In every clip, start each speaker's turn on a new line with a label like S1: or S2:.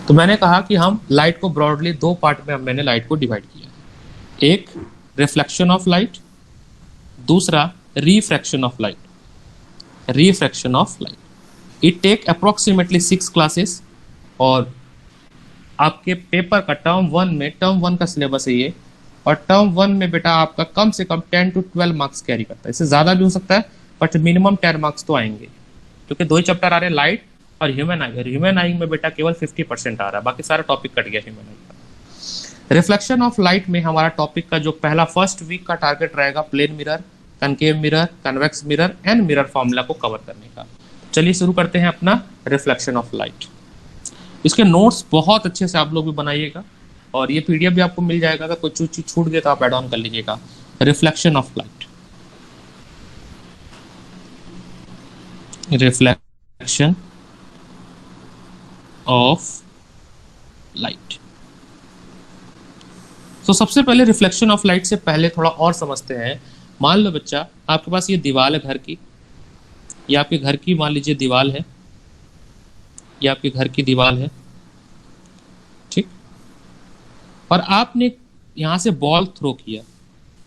S1: तो मैंने कहा कि हम लाइट को ब्रॉडली दो पार्ट में मैंने लाइट को डिवाइड किया। एक रिफ्लेक्शन ऑफ लाइट, दूसरा refraction of light. Refraction of light it take approximately 6 classes, और आपके पेपर का टर्म वन का सिलेबस है ये, और टर्म वन में बेटा आपका कम से कम 10 to 12 मार्क्स कैरी करता है। इससे ज्यादा भी हो सकता है बट मिनिमम 10 मार्क्स तो आएंगे, क्योंकि दो ही चैप्टर आ रहे हैं, लाइट और ह्यूमन आई। ह्यूमन आई में बेटा केवल 50% आ रहा है, बाकी सारा टॉपिक कट गया ह्यूमन आई का। रिफ्लेक्शन ऑफ लाइट में हमारा टॉपिक का जो पहला फर्स्ट वीक का टारगेट रहेगा plane mirror, concave mirror, convex mirror and mirror formula को कवर करने का। चलिए शुरू करते हैं अपना रिफ्लेक्शन ऑफ लाइट। इसके नोट्स बहुत अच्छे से आप लोग भी बनाइएगा, और ये पीडीएफ भी आपको मिल जाएगा। अगर कोई चीज छूट गई तो आप एड ऑन कर लीजिएगा। Reflection of light, reflection of light. तो सबसे पहले रिफ्लेक्शन ऑफ लाइट से पहले थोड़ा और समझते हैं। मान लो बच्चा आपके पास ये दीवार है घर की, ये आपके घर की मान लीजिए दीवार है, ये आपके घर की दीवार है, ठीक। और आपने यहां से बॉल थ्रो किया,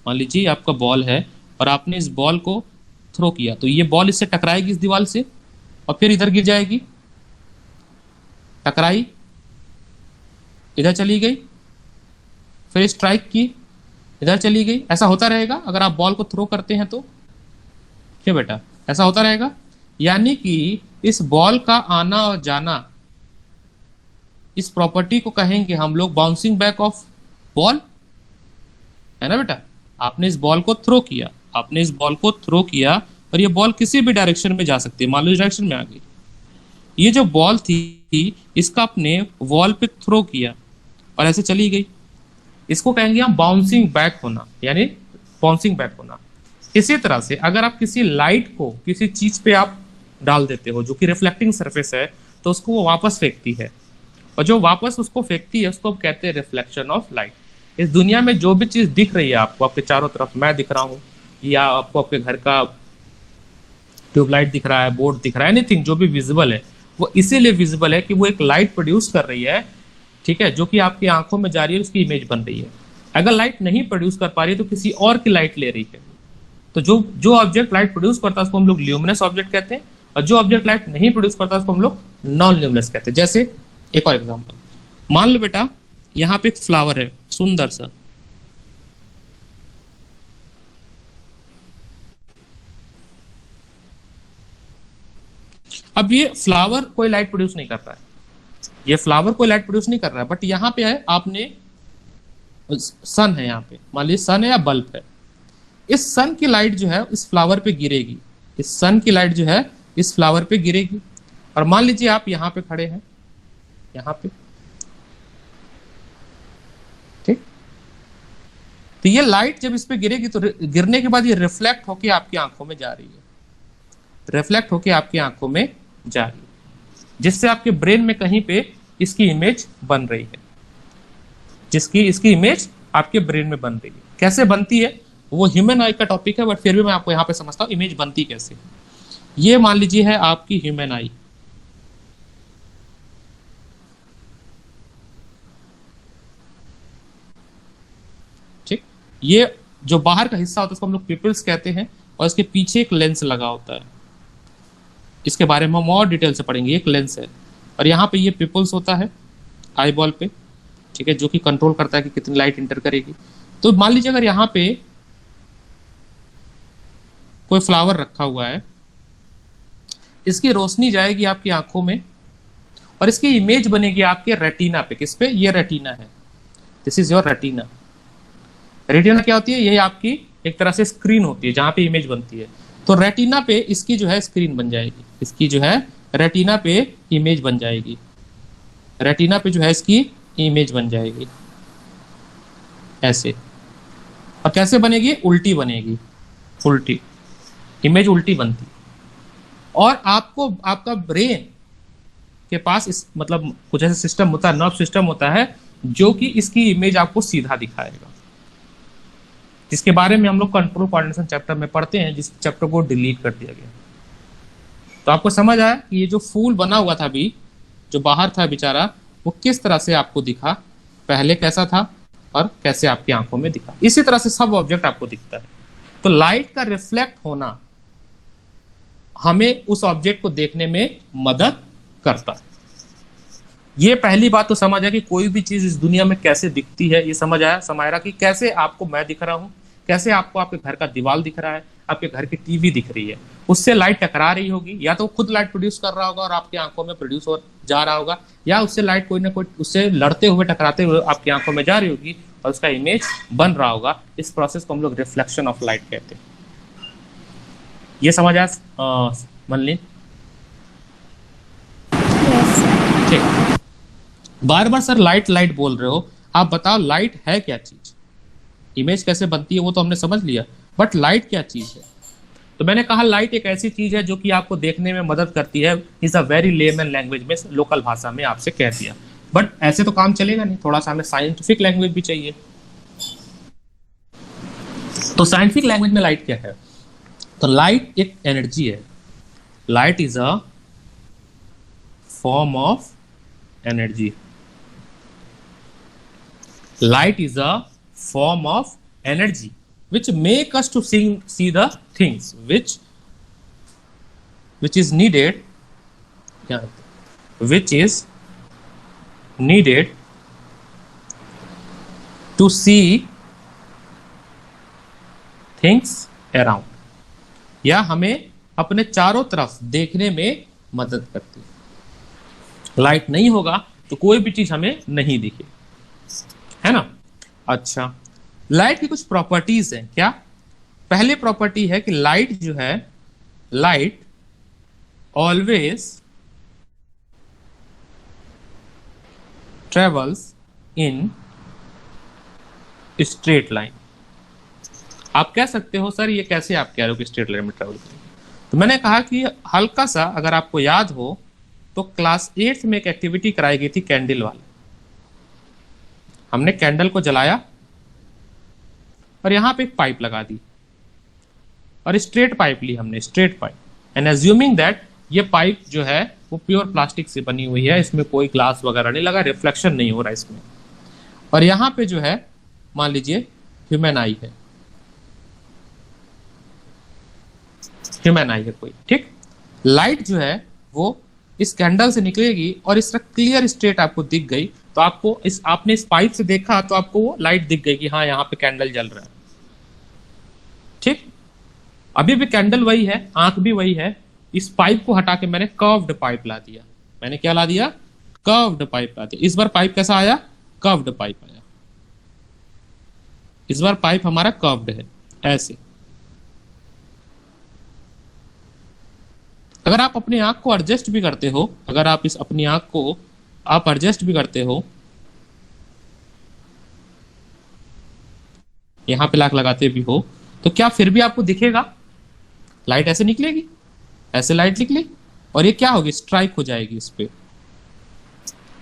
S1: मान लीजिए आपका बॉल है और आपने इस बॉल को थ्रो किया, तो ये बॉल इससे टकराएगी इस दीवार से और फिर इधर गिर जाएगी, टकराई, इधर चली गई, फिर स्ट्राइक की, इधर चली गई। ऐसा होता रहेगा अगर आप बॉल को थ्रो करते हैं तो, क्या बेटा ऐसा होता रहेगा। यानी कि इस बॉल का आना और जाना, इस प्रॉपर्टी को कहेंगे हम लोग बाउंसिंग बैक ऑफ बॉल, है ना बेटा। आपने इस बॉल को थ्रो किया, आपने इस बॉल को थ्रो किया और ये बॉल किसी भी डायरेक्शन में जा सकती है। मान लो इस डायरेक्शन में आ गई, ये जो बॉल थी इसका आपने वॉल पे थ्रो किया और ऐसे चली गई, इसको कहेंगे हम बाउंसिंग बैक होना, यानी बाउंसिंग बैक होना। इसी तरह से अगर आप किसी लाइट को किसी चीज पे आप डाल देते हो जो कि रिफ्लेक्टिंग सरफेस है, तो उसको वो वापस फेंकती है, और जो वापस उसको फेंकती है उसको कहते हैं रिफ्लेक्शन ऑफ लाइट। इस दुनिया में जो भी चीज दिख रही है आपको, आपके चारों तरफ मैं दिख रहा हूँ, या आपको आपके घर का ट्यूबलाइट दिख रहा है, बोर्ड दिख रहा है, एनीथिंग जो भी विजिबल है, वो इसीलिए विजिबल है कि वो एक लाइट प्रोड्यूस कर रही है, ठीक है, जो कि आपकी आंखों में जा रही है, उसकी इमेज बन रही है। अगर लाइट नहीं प्रोड्यूस कर पा रही है तो किसी और की लाइट ले रही है। तो जो ऑब्जेक्ट लाइट प्रोड्यूस करता है उसको हम लोग ल्यूमिनस ऑब्जेक्ट कहते हैं, और जो ऑब्जेक्ट लाइट नहीं प्रोड्यूस करता उसको हम लोग नॉन ल्यूमिनस कहते हैं। जैसे एक और एग्जांपल, मान लो बेटा यहाँ पे एक फ्लावर है सुंदर सा, अब ये फ्लावर कोई लाइट प्रोड्यूस नहीं कर रहा है, ये फ्लावर कोई लाइट प्रोड्यूस नहीं कर रहा है, बट यहाँ पे है आपने सन है, यहाँ पे मान लीजिए सन है या बल्ब है, इस सन की लाइट जो है इस फ्लावर पे गिरेगी, इस सन की लाइट जो है इस फ्लावर पे गिरेगी। और मान लीजिए आप यहाँ पे खड़े हैं, यहाँ पे, ठीक। तो ये लाइट जब इस पे गिरेगी तो गिरने के बाद ये रिफ्लेक्ट होके आपकी आंखों में जा रही है, रिफ्लेक्ट होके आपकी आंखों में जा रही है, जिससे आपके ब्रेन में कहीं पे इसकी इमेज बन रही है, इसकी इमेज आपके ब्रेन में बन रही है। कैसे बनती है वो ह्यूमन आई का टॉपिक है, बट फिर भी मैं आपको यहाँ पे समझता हूँ इमेज बनती कैसे। ये मान लीजिए है आपकी ह्यूमन आई, ठीक। ये जो बाहर का हिस्सा होता है उसको हम लोग पिपल्स कहते हैं, और इसके पीछे एक लेंस लगा होता है, इसके बारे में हम और डिटेल से पढ़ेंगे। एक लेंस है और यहाँ पे ये पिपल्स होता है आई बॉल पे, ठीक है, जो कि कंट्रोल करता है कि कितनी लाइट इंटर करेगी। तो मान लीजिए अगर यहाँ पे कोई फ्लावर रखा हुआ है, इसकी रोशनी जाएगी आपकी आंखों में और इसकी इमेज बनेगी आपके रेटिना पे। किस पे? ये रेटिना है, this is your retina. Retina क्या होती है? ये आपकी एक तरह से स्क्रीन होती है जहां पे इमेज बनती है। तो रेटिना पे इसकी जो है स्क्रीन बन जाएगी, इसकी जो है रेटिना पे इमेज बन जाएगी, रेटिना पे जो है इसकी इमेज बन जाएगी ऐसे। और कैसे बनेगी? उल्टी बनेगी, उल्टी इमेज उल्टी बनती। और आपको आपका ब्रेन के पास इस मतलब कुछ ऐसा सिस्टम होता है, नर्व सिस्टम होता है जो कि इसकी इमेज आपको सीधा दिखाएगा, जिसके बारे में हम लोग कंट्रोल कोऑर्डिनेशन चैप्टर में पढ़ते हैं, जिस चैप्टर को डिलीट कर दिया गया। तो आपको समझ आया कि ये जो फूल बना हुआ था अभी, जो बाहर था बेचारा, वो किस तरह से आपको दिखा, पहले कैसा था और कैसे आपकी आंखों में दिखा। इसी तरह से सब ऑब्जेक्ट आपको दिखता है। तो लाइट का रिफ्लेक्ट होना हमें उस ऑब्जेक्ट को देखने में मदद करता है। ये पहली बात तो समझ आया कि कोई भी चीज इस दुनिया में कैसे दिखती है। ये समझ आया समायरा कि कैसे आपको मैं दिख रहा हूं, कैसे आपको आपके घर का दीवार दिख रहा है, आपके घर की टीवी दिख रही है, उससे लाइट टकरा रही होगी, या तो खुद लाइट प्रोड्यूस कर रहा होगा और आपकी आंखों में प्रोड्यूस हो जा रहा होगा, या उससे लाइट कोई ना कोई उससे लड़ते हुए टकराते हुए आपकी आंखों में जा रही होगी और उसका इमेज बन रहा होगा। इस प्रोसेस को हम लोग रिफ्लेक्शन ऑफ लाइट कहते हैं। ये समझ आया मनलिन? ठीक। बार बार सर लाइट लाइट बोल रहे हो, आप बताओ लाइट है क्या चीज? इमेज कैसे बनती है वो तो हमने समझ लिया, बट लाइट क्या चीज है? तो मैंने कहा लाइट एक ऐसी चीज है जो कि आपको देखने में मदद करती है। Is a very layman language में, लोकल भाषा में आपसे कह दिया, बट ऐसे तो काम चलेगा नहीं, थोड़ा सा हमें साइंटिफिक लैंग्वेज भी चाहिए। तो साइंटिफिक लैंग्वेज में लाइट क्या है? तो लाइट एक एनर्जी है। Light is a form of energy. Light is a form of energy which make us to see the things which is needed, which is needed to see things around, या हमें अपने चारों तरफ देखने में मदद करती है। लाइट नहीं होगा तो कोई भी चीज हमें नहीं दिखे, है ना। अच्छा, लाइट की कुछ प्रॉपर्टीज हैं क्या? पहली प्रॉपर्टी है कि लाइट जो है, light always travels in straight line. आप कह सकते हो सर ये कैसे आप कह रहे हो कि स्ट्रेट लाइन में ट्रेवल करें? तो मैंने कहा कि हल्का सा अगर आपको याद हो तो क्लास 8 में एक एक्टिविटी कराई गई थी कैंडल वाली। हमने कैंडल को जलाया और यहां पे एक पाइप लगा दी और स्ट्रेट पाइप ली हमने, straight pipe, and assuming that ये पाइप जो है वो प्योर प्लास्टिक से बनी हुई है, इसमें कोई ग्लास वगैरह नहीं लगा, रिफ्लेक्शन नहीं हो रहा इसमें। और यहां पे जो है मान लीजिए ह्यूमन आई है, ह्यूमन आई है कोई, ठीक। लाइट जो है वो इस कैंडल से निकलेगी और इसका क्लियर स्ट्रेट आपको दिख गई, तो आपको आपने इस पाइप से देखा तो आपको वो लाइट दिख गई कि हाँ यहाँ पे कैंडल जल रहा है, ठीक। अभी भी कैंडल वही है, आंख भी वही है, इस पाइप को हटा के मैंने कर्व्ड पाइप ला दिया। मैंने क्या ला दिया? कर्व्ड पाइप ला दिया। इस बार पाइप कैसा आया? कर्व्ड पाइप आया। इस बार पाइप हमारा कर्व्ड है, ऐसे। अगर आप अपनी आंख को एडजस्ट भी करते हो, अगर आप इस अपनी आंख को आप एडजस्ट भी करते हो, यहां पे लाख लगाते भी हो, तो क्या फिर भी आपको दिखेगा? लाइट ऐसे निकलेगी, ऐसे लाइट निकलेगी और ये क्या होगी? स्ट्राइक हो जाएगी, इस पे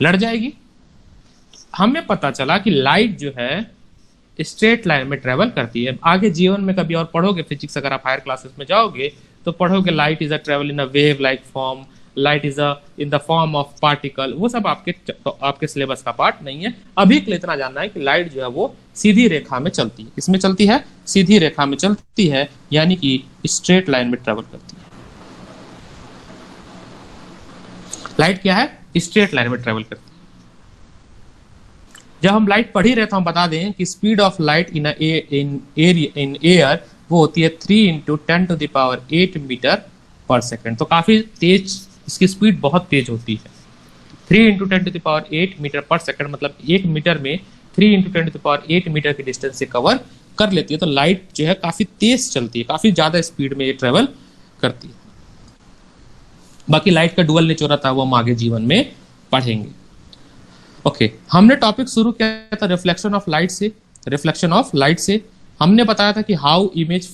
S1: लड़ जाएगी। हमें पता चला कि लाइट जो है स्ट्रेट लाइन में ट्रेवल करती है। आगे जीवन में कभी और पढ़ोगे फिजिक्स, अगर आप हायर क्लासेस में जाओगे तो पढ़ोगे light is a travel in a wave like form, light is a in the form of particle. वो सब आपके सिलेबस का पार्ट नहीं है। अभी के लिए इतना जानना है कि लाइट जो है वो सीधी रेखा में चलती है। किसमें चलती है? सीधी रेखा में चलती है, यानी कि स्ट्रेट लाइन में ट्रेवल करती है। लाइट क्या है? स्ट्रेट लाइन में ट्रेवल करती है। जब हम लाइट पढ़ ही रहे तो हम बता दें कि speed of light in air वो होती है 3 × 10⁸ मीटर पर सेकेंड। तो काफी तेज, इसकी स्पीड बहुत तेज होती है। 3 × 10⁸ मीटर पर सेकेंड, मतलब 1 मीटर में 3 × 10⁸ मीटर की डिस्टेंस से कवर कर लेती है। तो लाइट जो है काफी तेज चलती है, काफी ज्यादा स्पीड में ये ट्रेवल करती है। बाकी लाइट का डुअल नेचर था वो हम आगे जीवन में पढ़ेंगे। ओके, हमने टॉपिक शुरू किया था रिफ्लेक्शन ऑफ लाइट से। रिफ्लेक्शन ऑफ लाइट से हमने बताया था कि how image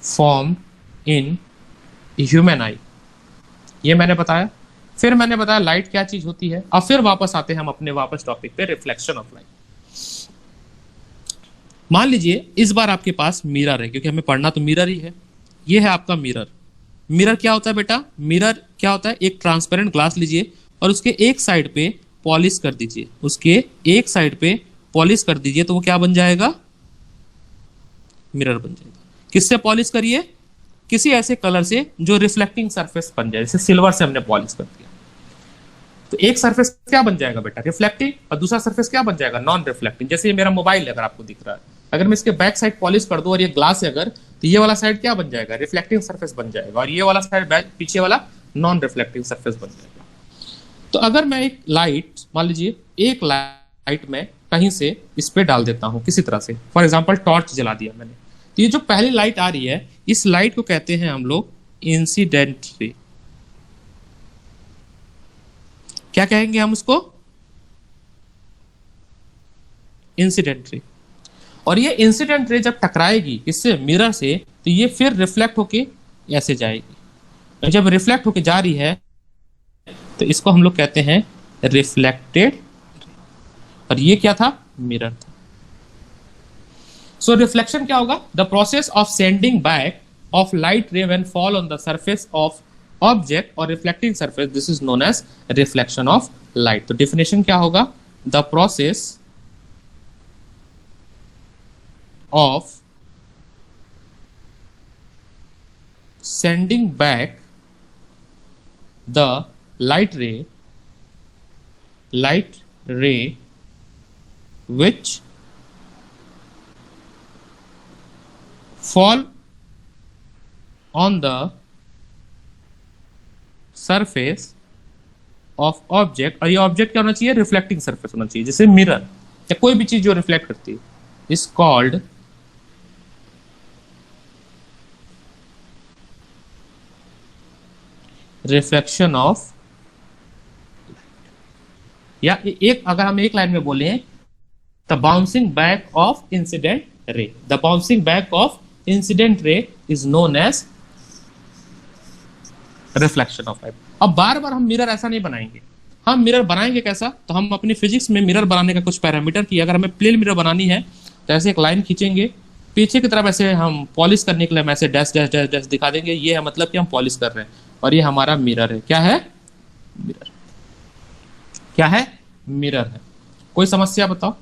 S1: form in human आई, ये मैंने बताया। फिर मैंने बताया लाइट क्या चीज होती है। अब फिर वापस आते हैं हम अपने वापस टॉपिक पे, रिफ्लेक्शन ऑफ लाइट। मान लीजिए इस बार आपके पास मिरर है, क्योंकि हमें पढ़ना तो मिरर ही है। ये है आपका मिरर। मिरर क्या होता है बेटा? मिरर क्या होता है, एक ट्रांसपेरेंट ग्लास लीजिए और उसके एक साइड पे पॉलिश कर दीजिए, उसके एक साइड पे पॉलिश कर दीजिए, तो वो क्या बन जाएगा, मिरर बन जाएगा। किससे पॉलिश करिए, किसी ऐसे कलर से जो रिफ्लेक्टिंग सरफेस बन जाए, जैसे सिल्वर से हमने पॉलिश कर दिया, तो एक सरफेस क्या बन जाएगा बेटा, रिफ्लेक्टिंग, और दूसरा सरफेस क्या बन जाएगा, नॉन रिफ्लेक्टिंग। जैसे ये मेरा मोबाइल है, अगर आपको दिख रहा है, अगर मैं इसके बैक साइड पॉलिश कर दूं और ये ग्लास है अगर, तो ये वाला साइड क्या बन जाएगा, रिफ्लेक्टिंग सरफेस बन जाएगा, और ये वाला साइड बैक पीछे वाला नॉन रिफ्लेक्टिंग सरफेस बन जाएगा। तो अगर मैं एक लाइट, मान लीजिए एक लाइट में कहीं से इस पे डाल देता हूं किसी तरह से, फॉर एग्जांपल टॉर्च जला दिया मैंने, तो ये जो पहली लाइट आ रही है, इस लाइट को कहते हैं हम लोग इंसिडेंट रे। क्या कहेंगे हम उसको, इंसिडेंट रे। और ये इंसिडेंट रे जब टकराएगी इससे, मिरर से, तो ये फिर रिफ्लेक्ट होके ऐसे जाएगी, और जब रिफ्लेक्ट होके जा रही है तो इसको हम लोग कहते हैं रिफ्लेक्टेड, और ये क्या था, मिरर था। सो रिफ्लेक्शन क्या होगा, the process of sending back of light ray when fall on the surface of object और reflecting surface, this is known as reflection of light. तो डेफिनेशन क्या होगा, the process of sending back the light ray which fall on the surface of object, और ये object क्या होना चाहिए, reflecting surface होना चाहिए, जैसे मिरर या कोई भी चीज जो रिफ्लेक्ट करती है, इज कॉल्ड रिफ्लेक्शन ऑफ, या एक अगर हम एक लाइन में बोले, the bouncing back of incident ray, the bouncing back of incident ray is known as reflection of light. अब बार बार हम मिरर ऐसा नहीं बनाएंगे, हम मिरर बनाएंगे कैसा, तो हम अपनी फिजिक्स में मिरर बनाने का कुछ पैरामीटर की, अगर हमें प्लेन मिरर बनानी है तो ऐसे एक लाइन खींचेंगे, पीछे की तरफ ऐसे हम पॉलिश करने के लिए हम ऐसे डैश डैश डैश डैश दिखा देंगे, ये है मतलब कि हम पॉलिश कर रहे हैं, और ये हमारा मिरर है। क्या है, मिरर। क्या है, मिरर है। कोई समस्या बताओ,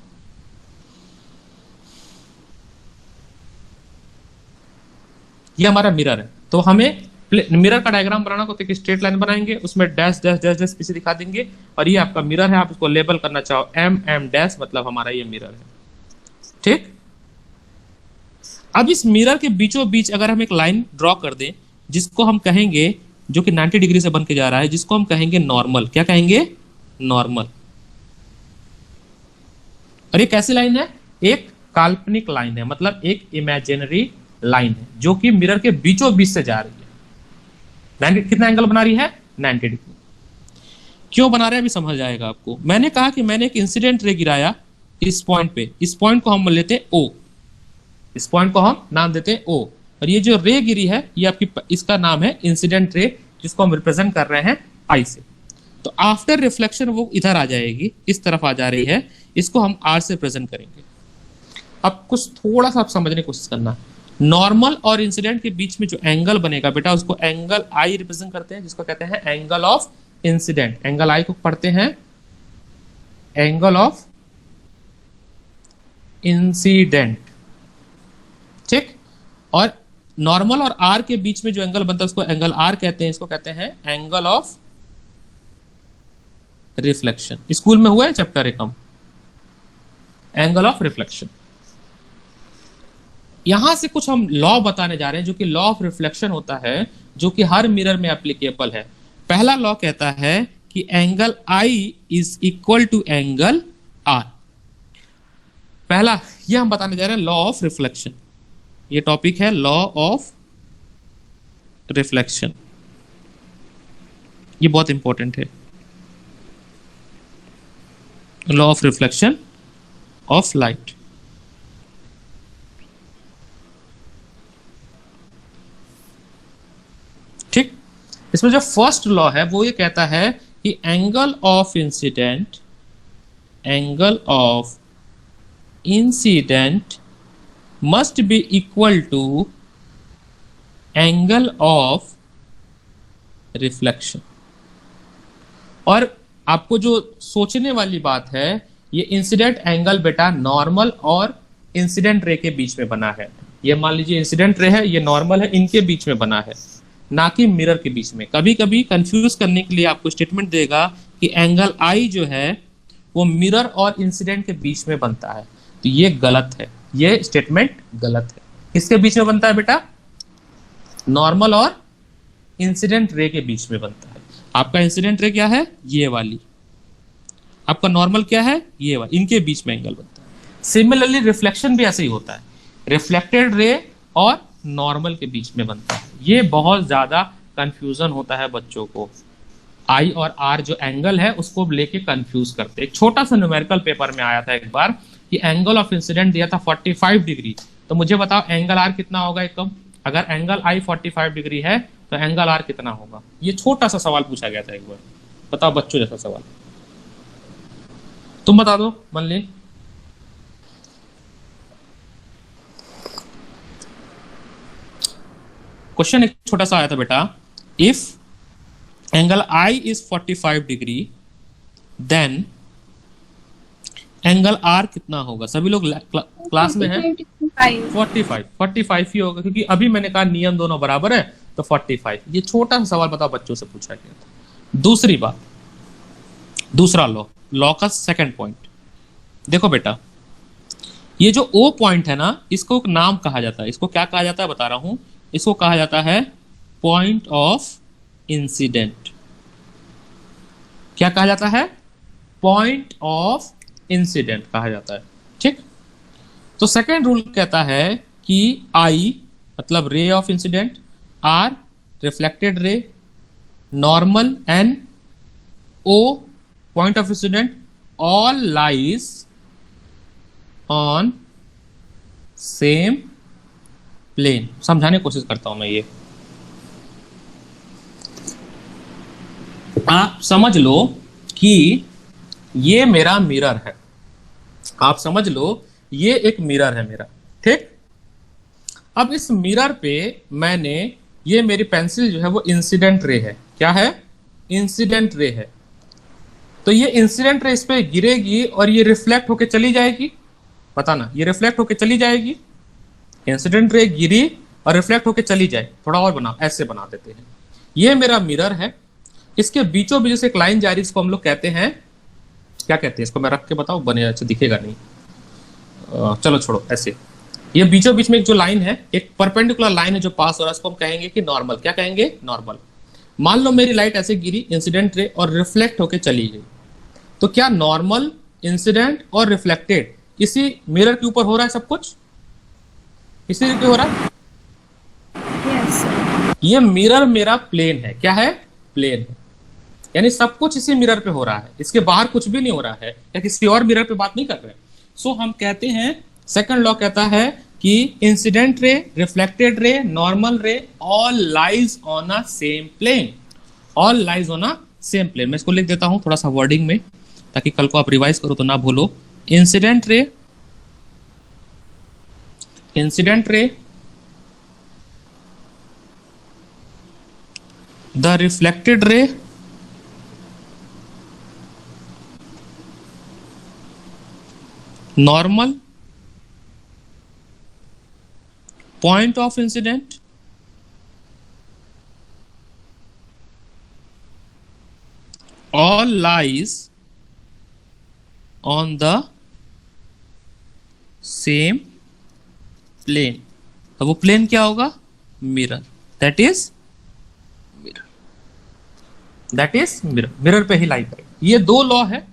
S1: ये हमारा मिरर है। तो हमें मिरर का डायग्राम बनाना को, तो एक स्ट्रेट लाइन बनाएंगे, उसमें डैश डैश डैश डैश पीछे दिखा देंगे, और ये आपका मिरर है। आप इसको लेबल करना चाहो एम एम डैश, मतलब हमारा ये मिरर है। ठीक, अब इस मिरर के बीचों बीच अगर हम एक लाइन ड्रॉ कर दें, जिसको हम कहेंगे, जो कि 90 डिग्री से बन के जा रहा है, जिसको हम कहेंगे नॉर्मल। क्या कहेंगे, नॉर्मल। और ये कैसी लाइन है, एक काल्पनिक लाइन है, मतलब एक इमेजिनरी लाइन है, जो कि मिरर के बीचों बीच से जा रही है। 90 कितना एंगल बना रही है, 90 डिग्री। क्यों बना रहे हैं अभी समझ जाएगा आपको। मैंने कहा कि मैंने एक इंसिडेंट रे गिराया इस पॉइंट पे, इस पॉइंट को हम लेते हैं ओ, इस पॉइंट को हम नाम देते हैं ओ, और ये जो रे गिरी है ये आपकी, इसका नाम है इंसिडेंट रे, जिसको हम रिप्रेजेंट कर रहे हैं आई से। तो आफ्टर रिफ्लेक्शन वो इधर आ जाएगी, इस तरफ आ जा रही है, इसको हम आर से प्रेजेंट करेंगे। अब कुछ थोड़ा सा आप समझने की कोशिश करना, नॉर्मल और इंसिडेंट के बीच में जो एंगल बनेगा बेटा, उसको एंगल आई रिप्रेजेंट करते हैं, जिसको कहते हैं एंगल ऑफ इंसिडेंट। एंगल आई को पढ़ते हैं एंगल ऑफ इंसिडेंट। ठीक, और नॉर्मल और आर के बीच में जो एंगल बनता है उसको एंगल आर कहते हैं, इसको कहते हैं एंगल ऑफ रिफ्लेक्शन। स्कूल में हुआ है chapter Ekam, angle of reflection. यहां से कुछ हम लॉ बताने जा रहे हैं, जो कि लॉ ऑफ रिफ्लेक्शन होता है, जो कि हर मिरर में एप्लीकेबल है। पहला लॉ कहता है कि angle I is equal to angle R. पहला ये हम बताने जा रहे हैं लॉ ऑफ रिफ्लेक्शन। ये टॉपिक है लॉ ऑफ रिफ्लेक्शन, ये बहुत इंपॉर्टेंट है। Law of reflection of light. ठीक, इसमें जो फर्स्ट लॉ है वो ये कहता है कि angle of incident, angle of incident must be equal to angle of reflection. और आपको जो सोचने वाली बात है, ये इंसिडेंट एंगल बेटा नॉर्मल और इंसिडेंट रे के बीच में बना है। ये मान लीजिए इंसिडेंट रे है, ये नॉर्मल है, इनके बीच में बना है, ना कि मिरर के बीच में। कभी कभी कंफ्यूज करने के लिए आपको स्टेटमेंट देगा कि एंगल आई जो है वो मिरर और इंसिडेंट के बीच में बनता है, तो ये गलत है, ये स्टेटमेंट गलत है। किसके बीच में बनता है बेटा? नॉर्मल और इंसिडेंट रे के बीच में बनता है। आपका इंसिडेंट रे क्या है? ये वाली। आपका नॉर्मल क्या है? ये वाली। इनके बीच में एंगल बनता है। सिमिलरली रिफ्लेक्शन भी ऐसे ही होता है, रिफ्लेक्टेड रे और नॉर्मल के बीच में बनता है। ये बहुत ज्यादा कंफ्यूजन होता है बच्चों को, आई और आर जो एंगल है उसको लेके कंफ्यूज करते हैं। एक छोटा सा न्यूमेरिकल पेपर में आया था एक बार कि एंगल ऑफ इंसिडेंट दिया था 45 डिग्री, तो मुझे बताओ एंगल आर कितना होगा एकदम? अगर एंगल आई 45 डिग्री है तो एंगल आर कितना होगा? ये छोटा सा सवाल पूछा गया था एक बार, बताओ बच्चों जैसा सवाल, तुम बता दो मन ले। क्वेश्चन एक छोटा सा आया था बेटा, if angle I is 45 degree then angle R कितना होगा? सभी लोग क्लास में है? 45 ही होगा, क्योंकि अभी मैंने कहा नियम दोनों बराबर है, तो 45। ये छोटा सा सवाल बताओ बच्चों से पूछा गया था। दूसरी बात, दूसरा लॉ का सेकंड पॉइंट देखो बेटा, ये जो ओ पॉइंट है ना, इसको एक नाम कहा जाता है। इसको क्या कहा जाता है बता रहा हूं, इसको कहा जाता है पॉइंट ऑफ इंसिडेंट। क्या कहा जाता है? पॉइंट ऑफ इंसिडेंट कहा जाता है, ठीक। तो सेकेंड रूल कहता है कि आई मतलब ray of incident, R reflected ray, normal N, O point of incident, all lies on same plane. समझाने की कोशिश करता हूं मैं ये, आप समझ लो कि ये मेरा मिरर है, आप समझ लो ये एक मिरर है मेरा, ठीक। अब इस मिरर पे मैंने, ये मेरी पेंसिल जो है वो इंसिडेंट रे है। क्या है? इंसिडेंट रे है। तो ये इंसिडेंट रे इस पे गिरेगी और ये रिफ्लेक्ट होके चली जाएगी, बताना, ये रिफ्लेक्ट होके चली जाएगी। इंसिडेंट रे गिरी और रिफ्लेक्ट होके चली जाए। थोड़ा और बना, ऐसे बना देते हैं। ये मेरा मिरर है, इसके बीचों बीच से एक लाइन जा रही है, इसको हम लोग कहते हैं, क्या कहते हैं इसको? मैं रख के बताऊं, बने अच्छा दिखेगा नहीं, चलो छोड़ो ऐसे। ये बीचों बीच में एक जो लाइन है, एक परपेंडिकुलर लाइन है जो पास हो रहा है, इसको हम कहेंगे कि नॉर्मल। क्या कहेंगे? नॉर्मल। मान लो मेरी लाइट ऐसे गिरी इंसिडेंट रे और रिफ्लेक्ट होके चली गई, तो क्या नॉर्मल, इंसिडेंट और रिफ्लेक्टेड इसी मिरर के ऊपर हो रहा है? सब कुछ इसी के हो रहा है?
S2: yes,
S1: ये मिरर मेरा प्लेन है। क्या है? प्लेन है, यानी सब कुछ इसी मिरर पे हो रहा है, इसके बाहर कुछ भी नहीं हो रहा है, या किसी और मिरर पे बात नहीं कर रहे। सो हम कहते हैं, सेकंड लॉ कहता है कि incident ray, reflected ray, normal ray, all lies on a same plane. All lies on a same plane. मैं इसको लिख देता हूं थोड़ा सा वर्डिंग में, ताकि कल को आप रिवाइज करो तो ना भूलो। Incident ray, incident ray, the reflected ray, normal, point of incident, all lies on the same plane। तो वो प्लेन क्या होगा? Mirror. That is mirror, that is mirror. Mirror पे ही लाई करें। ये दो लॉ है।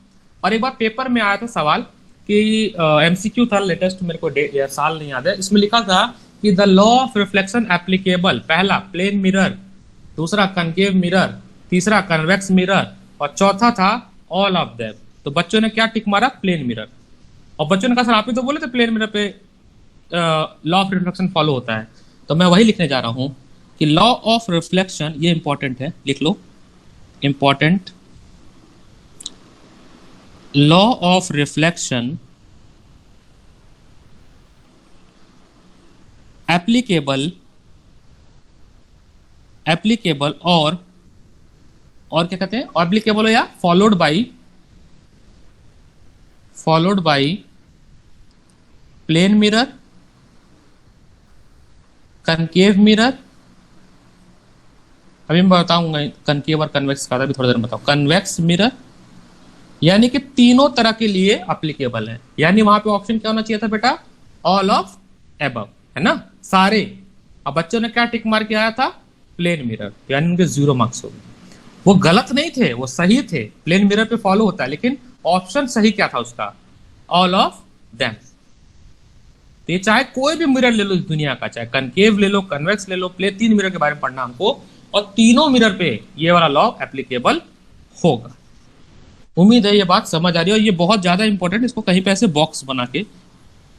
S1: और एक बार पेपर में आया था सवाल कि एमसीक्यू था, लेटेस्ट मेरे को डेट या साल नहीं याद है, इसमें लिखा था कि the law of reflection applicable, पहला प्लेन मिरर, दूसरा कनकेव मिरर, तीसरा कन्वेक्स मिरर, और चौथा था ऑल ऑफ देम। तो बच्चों ने क्या टिक मारा? Plane mirror. और बच्चों ने कहा सर आप ही तो बोले थे प्लेन मिरर पे लॉ ऑफ रिफ्लेक्शन फॉलो होता है। तो मैं वही लिखने जा रहा हूं कि लॉ ऑफ रिफ्लेक्शन, ये इंपॉर्टेंट है, लिख लो, important. Law of reflection applicable or और क्या कहते हैं, ऑब्लिकेबल हो या followed by plane mirror, concave mirror. अभी मैं बताऊंगा कनकेव और कन्वेक्स का, अभी थोड़ी देर में बताऊं। कन्वेक्स मिरर यानी कि तीनों तरह के लिए अप्लीकेबल है, यानी वहां पे ऑप्शन क्या होना चाहिए था बेटा, ऑल ऑफ एबव, है ना, सारे। अब बच्चों ने क्या टिक मार के आया था, प्लेन मिरर, यानी उनके 0 मार्क्स हो गए। वो गलत नहीं थे, वो सही थे, प्लेन मिरर पे फॉलो होता है, लेकिन ऑप्शन सही क्या था उसका, ऑल ऑफ देम। तो ये चाहे कोई भी मिरर ले लो इस दुनिया का, चाहे कनकेव ले लो, कन्वेक्स ले लो, प्लेन, 3 मिरर के बारे में पढ़ना हमको, और तीनों मिरर पे ये वाला लॉ एप्लीकेबल होगा। उम्मीद है ये बात समझ आ रही है, और ये बहुत ज्यादा इंपॉर्टेंट, इसको कहीं पे ऐसे बॉक्स बना के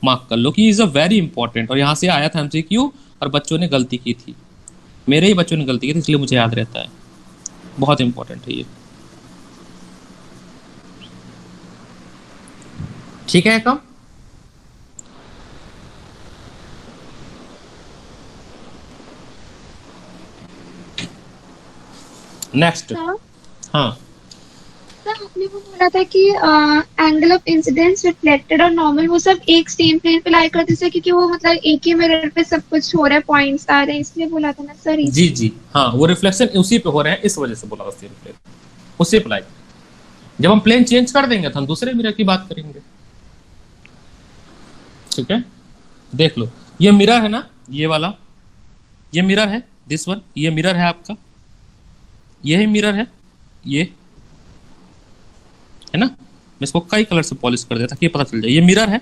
S1: मार्क कर लो कि इज अ वेरी इंपॉर्टेंट। और यहां से आया था एमसीक्यू और बच्चों ने गलती की थी, मेरे ही बच्चों ने गलती की थी, इसलिए मुझे याद रहता है, बहुत इंपॉर्टेंट है ये। ठीक है कम, नेक्स्ट। हाँ
S2: सर आपने वो बोला था कि एंगल ऑफ इंसिडेंस, रिफ्लेक्टेड और नॉर्मल वो सब एक सेम प्लेन पे लाई करते थे, क्योंकि वो मतलब एक ही मिरर पे सब कुछ हो रहा है, पॉइंट्स आ रहे हैं, इसलिए बोला था ना सर।
S1: जी जी हाँ, वो रिफ्लेक्शन उसी पे हो रहे हैं, इस वजह से बोला उसी रिफ्लेक्ट उसी पे लाई। जब हम प्लेन चेंज कर देंगे तो हम दूसरे मिरर की बात करेंगे। ठीक है, देख लो, ये मिरर है ना, ये वाला, ये मिरर है, दिस वन, ये मिरर है आपका, यही मिरर है, ये है ना। मैं इसको कई कलर से पॉलिश कर देता कि पता चल जाए, ये मिरर है।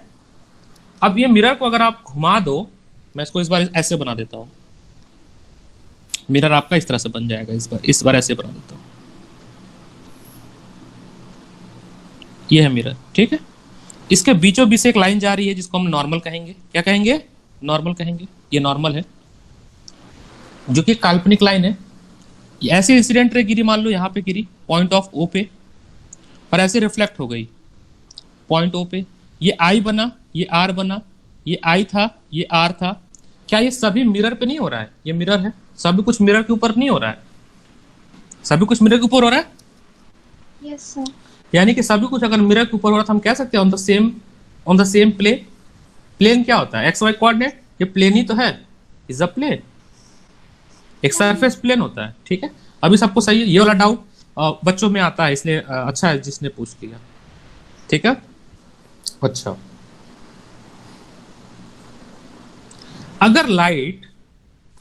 S1: अब ये मिरर को अगर आप घुमा दो, मैं इसको इस बार ऐसे बना देता हूं, मिरर आपका इस तरह से बन जाएगा, इस बार ऐसे बना देता हूं, ये है मिरर। ठीक है, इसके बीचों बीच से एक लाइन जा रही है जिसको हम नॉर्मल कहेंगे। क्या कहेंगे, नॉर्मल कहेंगे। ये नॉर्मल है, जो कि काल्पनिक लाइन है। ऐसे इंसिडेंट रे गिरी, मान लो यहाँ पे गिरी पॉइंट ऑफ ओ पे, और ऐसे रिफ्लेक्ट हो गई पॉइंट ओ पे, ये आई बना, ये आर बना, ये आई था, ये आर था। क्या ये सभी मिरर पे नहीं हो रहा है, ये मिरर है, सभी कुछ मिरर के ऊपर नहीं हो रहा है, सभी कुछ मिरर के ऊपर हो रहा है।
S2: Yes sir.
S1: यानी कि सभी कुछ अगर मिरर के ऊपर हो रहा था, हम कह सकते हैं on the same plane. Plane क्या होता है, एक्स वाई कोऑर्डिनेट, ये प्लेन ही तो है, इज अ प्लेन, एक सरफेस प्लेन होता है। ठीक है, अभी सबको सही है, ये वाला डाउट बच्चों में आता है, इसलिए अच्छा है जिसने पूछ लिया। ठीक है, अच्छा, अगर लाइट,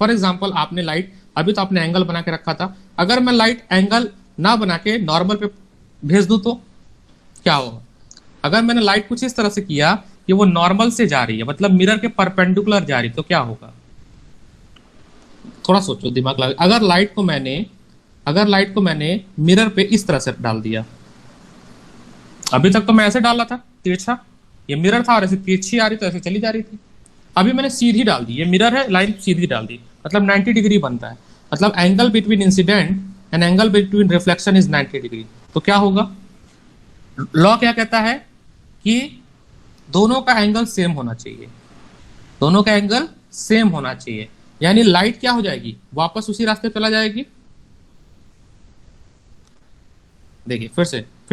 S1: फॉर एग्जांपल आपने लाइट, अभी तो आपने एंगल बना के रखा था, अगर मैं लाइट एंगल ना बना के नॉर्मल पे भेज दूं तो क्या होगा। अगर मैंने लाइट कुछ इस तरह से किया कि वो नॉर्मल से जा रही है, मतलब मिरर के परपेंडिकुलर जा रही, तो क्या होगा, थोड़ा सोचो, दिमाग लगा। अगर लाइट को मैंने मिरर पे इस तरह से डाल दिया, अभी तक तो मैं ऐसे डाला था तिरछा, ये मिरर था और ऐसे तिरछी आ रही तो ऐसे चली जा रही थी। अभी मैंने सीधी डाल दी, ये मिरर है, लाइन सीधी डाल दी, मतलब 90 डिग्री बनता है, मतलब angle between incident and angle between reflection is 90 degree. तो क्या होगा, लॉ क्या कहता है कि दोनों का एंगल सेम होना चाहिए, दोनों का एंगल सेम होना चाहिए, यानी लाइट क्या हो जाएगी, वापस उसी रास्ते पे चला जाएगी। देखिए फिर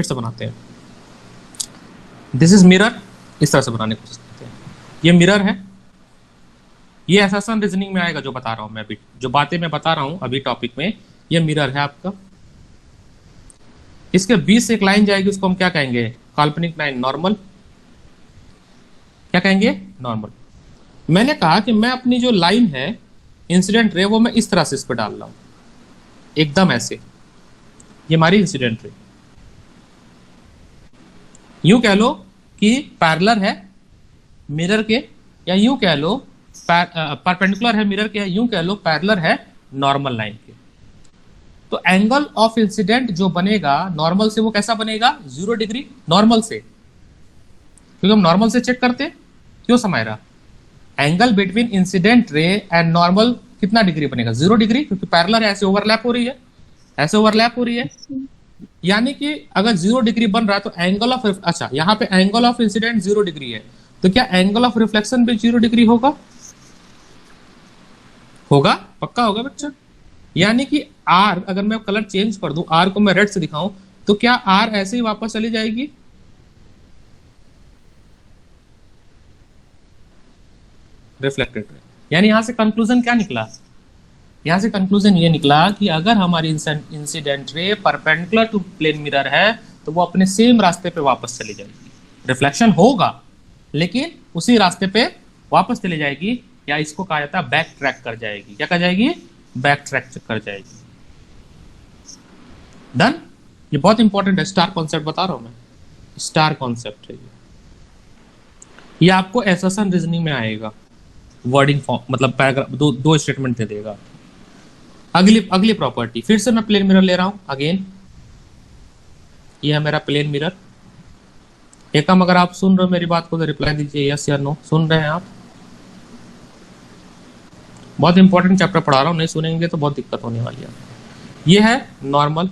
S1: से बनाते हैं, दिस इज मिरर, इस तरह से बनाने की कोशिश करते हैं। ये मिरर है, ये एसेशन रीजनिंग में आएगा जो बता रहा हूं मैं अभी, जो बातें मैं बता रहा हूं अभी टॉपिक में, ये मिरर है आपका। इसके बीच से एक लाइन जाएगी, उसको हम क्या कहेंगे, काल्पनिक लाइन, नॉर्मल। क्या कहेंगे, नॉर्मल। मैंने कहा कि मैं अपनी जो लाइन है इंसिडेंट रे, वो मैं इस तरह से इस पर डाल रहा हूं, एकदम ऐसे, ये हमारी इंसिडेंट रे। यूं कह लो कि पैरेलल है मिरर के, या यूं कह लो परपेंडिकुलर है मिरर के, यूं कह लो पैरेलल है नॉर्मल लाइन के। तो एंगल ऑफ इंसिडेंट जो बनेगा नॉर्मल से, वो कैसा बनेगा, 0 डिग्री नॉर्मल से, क्योंकि हम नॉर्मल से चेक करते, क्यों Samaira, angle between incident ray and normal कितना डिग्री बनेगा, 0 डिग्री, क्योंकि पैरेलल है, ऐसे ओवरलैप हो रही है, ऐसे ओवरलैप हो रही है। यानी कि अगर 0 डिग्री बन रहा है तो एंगल ऑफ, अच्छा यहाँ पे एंगल ऑफ इंसिडेंट 0 डिग्री है, तो क्या एंगल ऑफ रिफ्लेक्शन भी 0 डिग्री होगा, होगा, पक्का होगा बच्चा। यानी कि आर, अगर मैं कलर चेंज कर दूं, आर को मैं रेड से दिखाऊं, तो क्या आर ऐसे ही वापस चली जाएगी? Reflected ray. यानी यहां से कंक्लूजन क्या निकला? यहां से कंक्लूजन ये निकला कि अगर हमारी incident ray perpendicular to plane mirror है तो वो अपने सेम रास्ते पे वापस चली जाएगी। रिफ्लेक्शन होगा लेकिन उसी रास्ते पे वापस चली जाएगी, या इसको कहा जाता है बैक ट्रैक कर जाएगी। क्या कर जाएगी? बैक ट्रैक कर जाएगी। डन। ये बहुत इंपॉर्टेंट है, स्टार कॉन्सेप्ट बता रहा हूं मैं, स्टार कॉन्सेप्ट है ये आपको एसर्शन रीजनिंग में आएगा। वर्डिंग फॉर्म मतलब पैराग्राफ, दो स्टेटमेंट दे देगा। अगली प्रॉपर्टी, फिर से मैं प्लेन मिरर ले रहा हूं अगेन। ये है मेरा प्लेन मिरर। एकम, अगर आप सुन रहे हो मेरी बात को तो रिप्लाई दीजिए यस या नो। सुन रहे हैं आप? बहुत इंपॉर्टेंट चैप्टर पढ़ा रहा हूं, नहीं सुनेंगे तो बहुत दिक्कत होने वाली है। ये है नॉर्मल,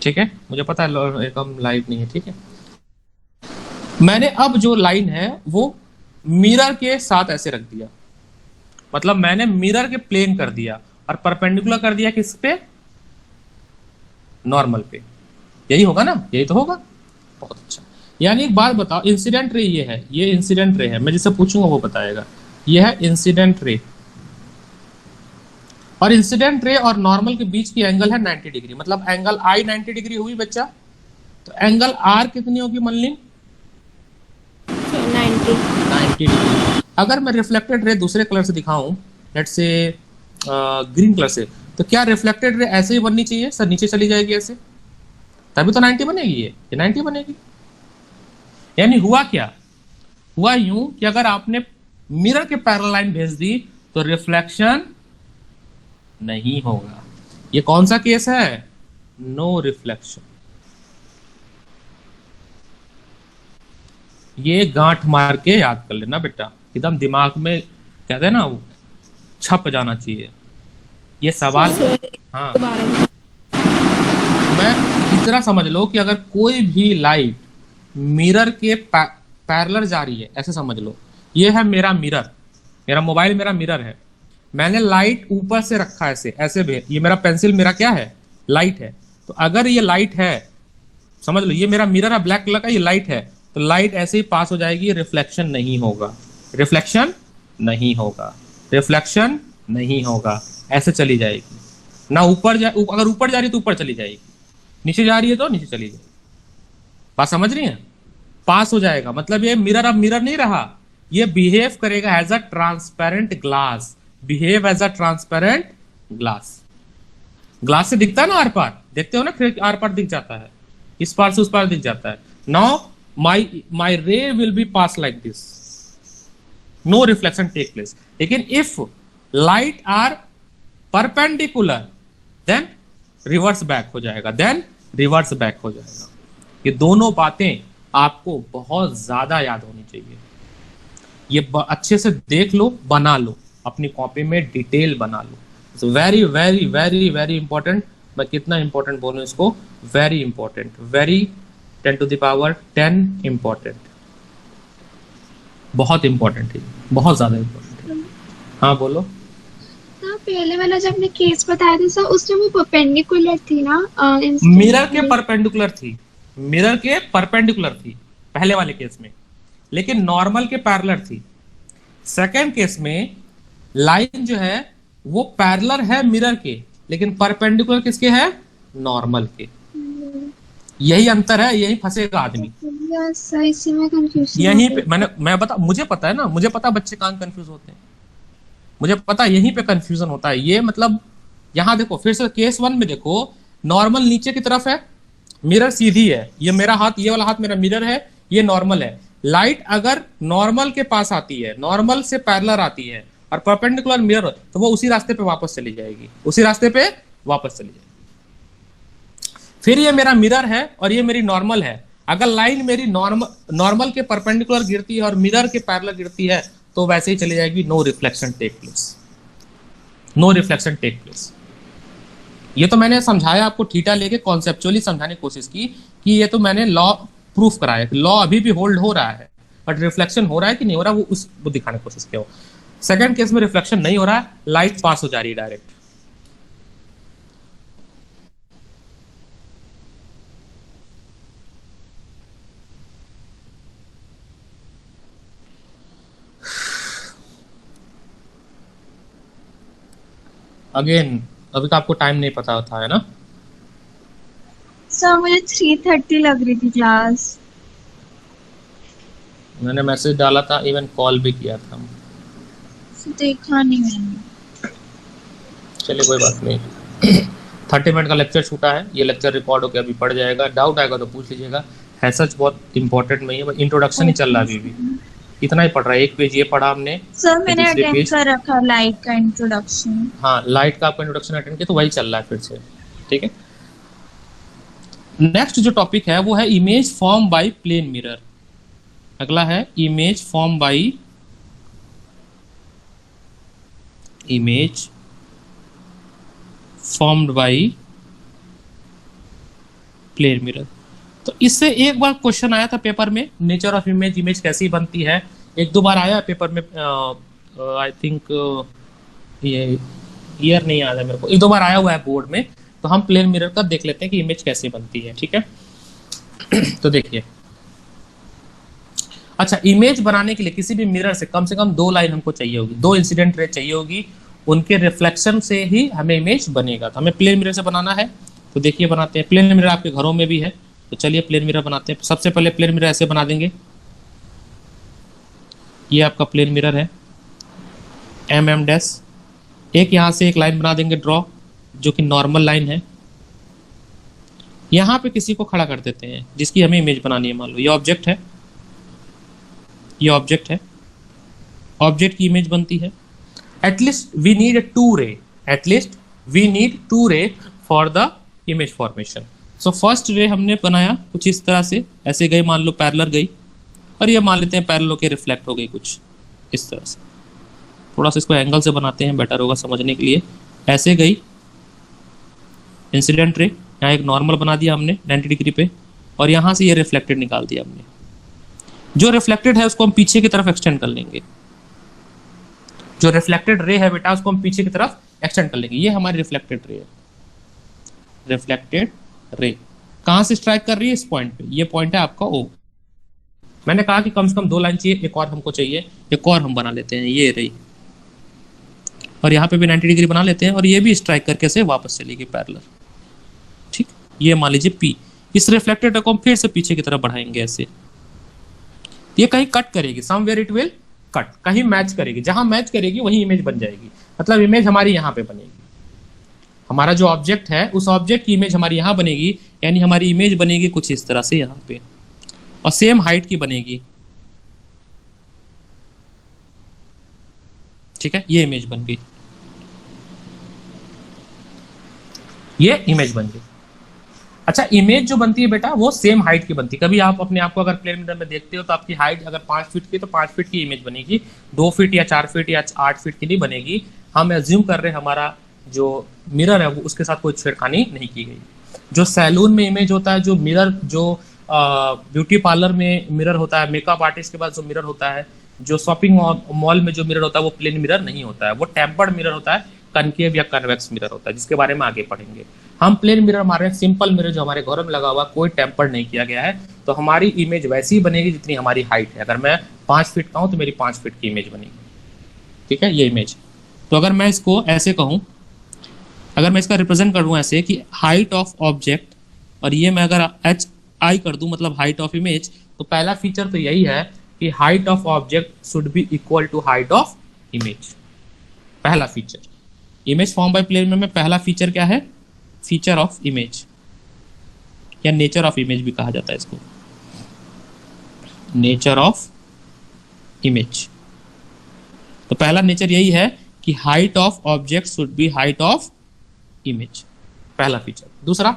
S1: ठीक है, मुझे पता है एकम लाइव नहीं है, ठीक है। मैंने अब जो लाइन है वो मिरर के साथ ऐसे रख दिया, मतलब मैंने मिरर के प्लेन कर दिया और परपेंडिकुलर कर दिया किस पे? नॉर्मल पे। यही होगा ना? यही तो होगा। बहुत अच्छा। यानी एक बात बताओ, इंसिडेंट रे ये है, ये इंसिडेंट रे है, मैं जिससे पूछूंगा वो बताएगा। ये है इंसिडेंट रे, और इंसिडेंट रे और नॉर्मल के बीच की एंगल है 90 डिग्री, मतलब एंगल आई 90 डिग्री हुई बच्चा, तो एंगल आर कितनी होगी मल्लिन? 90 डिग्री। अगर मैं रिफ्लेक्टेड रे दूसरे कलर से दिखाऊं, लेट्स से ग्रीन कलर से, तो क्या रिफ्लेक्टेड रे ऐसे ही बननी चाहिए सर? नीचे चली जाएगी ऐसे, तभी तो 90 बनेगी। ये 90 बनेगी। यानी हुआ क्या? हुआ यूं कि अगर आपने मिरर के पैरेलल लाइन भेज दी तो रिफ्लेक्शन नहीं होगा। ये कौन सा केस है? No reflection. ये गांठ मार के याद कर लेना बेटा, एकदम दिमाग में कहते हैं ना वो छप जाना चाहिए ये सवाल। हाँ, मैं इस तरह समझ लो कि अगर कोई भी लाइट मिरर के पैरेलल जा रही है, ऐसे समझ लो ये है मेरा मिरर, मेरा मोबाइल मेरा मिरर है, मैंने लाइट ऊपर से रखा है ऐसे ऐसे भी, ये मेरा पेंसिल मेरा क्या है? लाइट है। तो अगर ये लाइट है, समझ लो ये मेरा मिरर है ब्लैक कलर का, ये लाइट है, तो लाइट ऐसे ही पास हो जाएगी, रिफ्लेक्शन नहीं होगा, रिफ्लेक्शन नहीं होगा, रिफ्लेक्शन नहीं होगा, ऐसे चली जाएगी ना। अगर ऊपर जा रही है तो ऊपर चली जाएगी, नीचे जा रही है तो नीचे चली जाएगी। बात समझ रही है? पास हो जाएगा, मतलब ये मिरर अब मिरर नहीं रहा, ये बिहेव करेगा as a transparent glass, behave as a transparent glass. Glass से दिखता है ना आर पार, देखते हो ना, फिर आर पार दिख जाता है, इस पार से उस पार दिख जाता है। Now my ray will be pass like this, no reflection take place. लेकिन if light are perpendicular then reverse back हो जाएगा, then reverse back हो जाएगा। ये दोनों बातें आपको बहुत ज्यादा याद होनी चाहिए। ये अच्छे से देख लो, बना लो, अपनी कॉपी में डिटेल बना लो। Very very very very important. मैं कितना इंपॉर्टेंट बोलूं इसको? Very important, very 10 to the power 10 important, बहुत इंपॉर्टेंट है, बहुत ज्यादा इंपॉर्टेंट है। हाँ बोलो।
S2: हाँ, पहले वाला जब आपने केस बताया था सर, उसमें वो परपेंडिकुलर थी ना?
S1: मिरर के परपेंडिकुलर थी, मिरर के परपेंडिकुलर थी पहले वाले केस में, लेकिन नॉर्मल के पैरेलल थी। सेकंड केस में लाइन जो है वो पैरेलल है मिरर के, लेकिन परपेंडिकुलर किसके है? नॉर्मल के। यही अंतर है, यही फंसेगा आदमी।
S2: इसी में कंफ्यूजन
S1: यहीं पे मुझे पता है ना, मुझे पता बच्चे कहाँ कंफ्यूज होते हैं, मुझे पता यहीं पे कंफ्यूजन होता है। ये मतलब यहाँ देखो फिर से केस 1 में देखो, नॉर्मल नीचे की तरफ है, मिरर सीधी है, ये मेरा हाथ, ये वाला हाथ मेरा मिरर है, ये नॉर्मल है। लाइट अगर नॉर्मल के पास आती है, नॉर्मल से पैरेलल आती है और परपेंडिकुलर मिरर, तो वो उसी रास्ते पे वापस चली जाएगी, उसी रास्ते पे वापस चली जाएगी। फिर ये मेरा मिरर है और ये मेरी नॉर्मल है। अगर लाइन मेरी नॉर्मल के परपेंडिकुलर गिरती है और मिरर के पैरेलल गिरती है तो वैसे ही चली जाएगी, no reflection take place, no reflection take place. ये तो मैंने समझाया आपको, थीटा लेके कॉन्सेप्चुअली समझाने की कोशिश की कि ये तो मैंने लॉ प्रूफ कराया कि लॉ अभी भी होल्ड हो रहा है, बट रिफ्लेक्शन हो रहा है कि नहीं हो रहा वो दिखाने की कोशिश किया। सेकंड केस में रिफ्लेक्शन नहीं हो रहा है, लाइट पास हो जा रही है डायरेक्ट। अगेन अभी तो आपको टाइम नहीं पता था, है ना?
S2: सर मुझे 3:30 लग रही थी क्लास।
S1: मैंने मैसेज डाला था, इवन कॉल भी किया था।
S2: देखा नहीं मैंने।
S1: चलिए कोई बात नहीं। 30 मिनट का लेक्चर छूटा है, ये लेक्चर रिकॉर्ड होकर अभी पढ़ जाएगा, डाउट आएगा तो पूछ लीजिएगा। है सच बहुत इंपॉर्टेंट नहीं है, बस इंट्रोडक्शन ही चल रहा है अभी भी, इतना ही पढ़ रहा है। एक पेज ये पढ़ा हमने,
S2: सर मैंने
S1: दूसरे
S2: अटेंड
S1: पेज,
S2: कर रखा लाइट का इंट्रोडक्शन।
S1: हाँ लाइट का आपका इंट्रोडक्शन अटेंड किया तो वही चल रहा है फिर से, ठीक है। नेक्स्ट जो टॉपिक है वो है image form by plane mirror. अगला है image form by image formed by plane mirror. तो इससे एक बार क्वेश्चन आया था पेपर में, नेचर ऑफ इमेज, इमेज कैसी बनती है, एक दो बार आया पेपर में। आई थिंक ये ईयर नहीं याद है मेरे को, एक दो बार आया हुआ है बोर्ड में। तो हम प्लेन मिरर का देख लेते हैं कि इमेज कैसे बनती है, ठीक है। तो देखिए, अच्छा इमेज बनाने के लिए किसी भी मिरर से कम 2 लाइन हमको चाहिए होगी, 2 इंसिडेंट रे चाहिए होगी, उनके रिफ्लेक्शन से ही हमें इमेज बनेगा। तो हमें प्लेन मिरर से बनाना है, तो देखिए बनाते हैं। प्लेन मिरर आपके घरों में भी है, तो चलिए प्लेन मिरर बनाते हैं। सबसे पहले प्लेन मिरर ऐसे बना देंगे, ये आपका प्लेन मिरर है, mm डैश। एक यहाँ से एक लाइन बना देंगे ड्रॉ, जो कि नॉर्मल लाइन है। यहाँ पे किसी को खड़ा कर देते हैं जिसकी हमें इमेज बनानी है। मान लो ये ऑब्जेक्ट है, ये ऑब्जेक्ट है, ऑब्जेक्ट की इमेज बनती है। एटलीस्ट वी नीड 2 रे, एटलीस्ट वी नीड 2 रे for the image formation. So first ray हमने बनाया कुछ इस तरह से, ऐसे गई, मान लो पैरेलल गई, और ये मान लेते हैं पैरेलल होके रिफ्लेक्ट हो गई कुछ इस तरह से। थोड़ा सा इसको एंगल से बनाते हैं, बेटर होगा समझने के लिए। ऐसे गई इंसिडेंट रे, यहाँ एक नॉर्मल बना दिया हमने 90 डिग्री पे, और यहाँ से ये रिफ्लेक्टेड निकाल दिया हमने। जो रिफ्लेक्टेड है उसको हम पीछे की तरफ एक्सटेंड कर लेंगे, जो रिफ्लेक्टेड रे है बेटा उसको हम पीछे की तरफ एक्सटेंड कर लेंगे। ये हमारी रिफ्लेक्टेड रे है, रिफ्लेक्टेड रे कहाँ से स्ट्राइक कर रही है? इस पॉइंट पे, ये पॉइंट है आपका O। मैंने कहा कि कम से कम 2 लाइन चाहिए, एक और हमको चाहिए, एक और हम बना लेते हैं, ये रही, और यहाँ पे भी 90 डिग्री बना लेते हैं, और ये भी स्ट्राइक करके से वापस चली गई पैरेलल, ठीक। ये मान लीजिए P। इस रिफ्लेक्टेड को हम फिर से पीछे की तरफ बढ़ाएंगे ऐसे, ये कहीं कट करेगी, समवेयर इट विल कट, कहीं मैच करेगी, जहां मैच करेगी वही इमेज बन जाएगी। मतलब इमेज हमारी यहाँ पे बनेगी, हमारा जो ऑब्जेक्ट है उस ऑब्जेक्ट की इमेज हमारी यहाँ बनेगी, यानी हमारी इमेज बनेगी कुछ इस तरह से यहाँ पे, और सेम हाइट की बनेगी, ठीक है। ये इमेज बन गई, ये इमेज बन गई। अच्छा इमेज जो बनती है बेटा वो सेम हाइट की बनती है। कभी आप अपने आप को अगर प्लेन मिरर में देखते हो तो आपकी हाइट अगर 5 फीट की तो 5 फीट की इमेज बनेगी, 2 फीट या 4 फीट या 8 फीट की नहीं बनेगी। हम एज्यूम कर रहे हैं हमारा जो मिरर है वो उसके साथ कोई छेड़खानी नहीं की गई। जो सैलून में इमेज होता है, जो मिरर, जो ब्यूटी पार्लर में मिरर होता है, मेकअप आर्टिस्ट के पास जो मिरर होता है, जो शॉपिंग मॉल में जो मिरर होता है वो प्लेन मिरर नहीं होता है, वो टेम्पर्ड मिरर होता है, कनकेव या कन्वेक्स मिरर होता है, जिसके बारे में आगे पढ़ेंगे। हम प्लेन मिरर मार रहे हैं, सिंपल मिरर जो हमारे घरों में लगा हुआ, कोई टेम्पर्ड नहीं किया गया है, तो हमारी इमेज वैसी ही बनेगी जितनी हमारी हाइट है। अगर मैं 5 फीट का हूं तो मेरी 5 फीट की इमेज बनेगी, ठीक है, ये इमेज। तो अगर मैं इसको ऐसे कहूं, अगर मैं इसका रिप्रेजेंट करूं ऐसे कि हाइट ऑफ ऑब्जेक्ट, और ये मैं अगर HI कर दूं मतलब हाइट ऑफ इमेज, तो पहला फीचर तो यही है कि height of object should be equal to height of image. पहला feature image form by plane में पहला फीचर क्या है? फीचर ऑफ इमेज, या नेचर ऑफ इमेज भी कहा जाता है इसको, नेचर ऑफ इमेज। तो पहला नेचर यही है कि height of object should B height of image, पहला फीचर। दूसरा,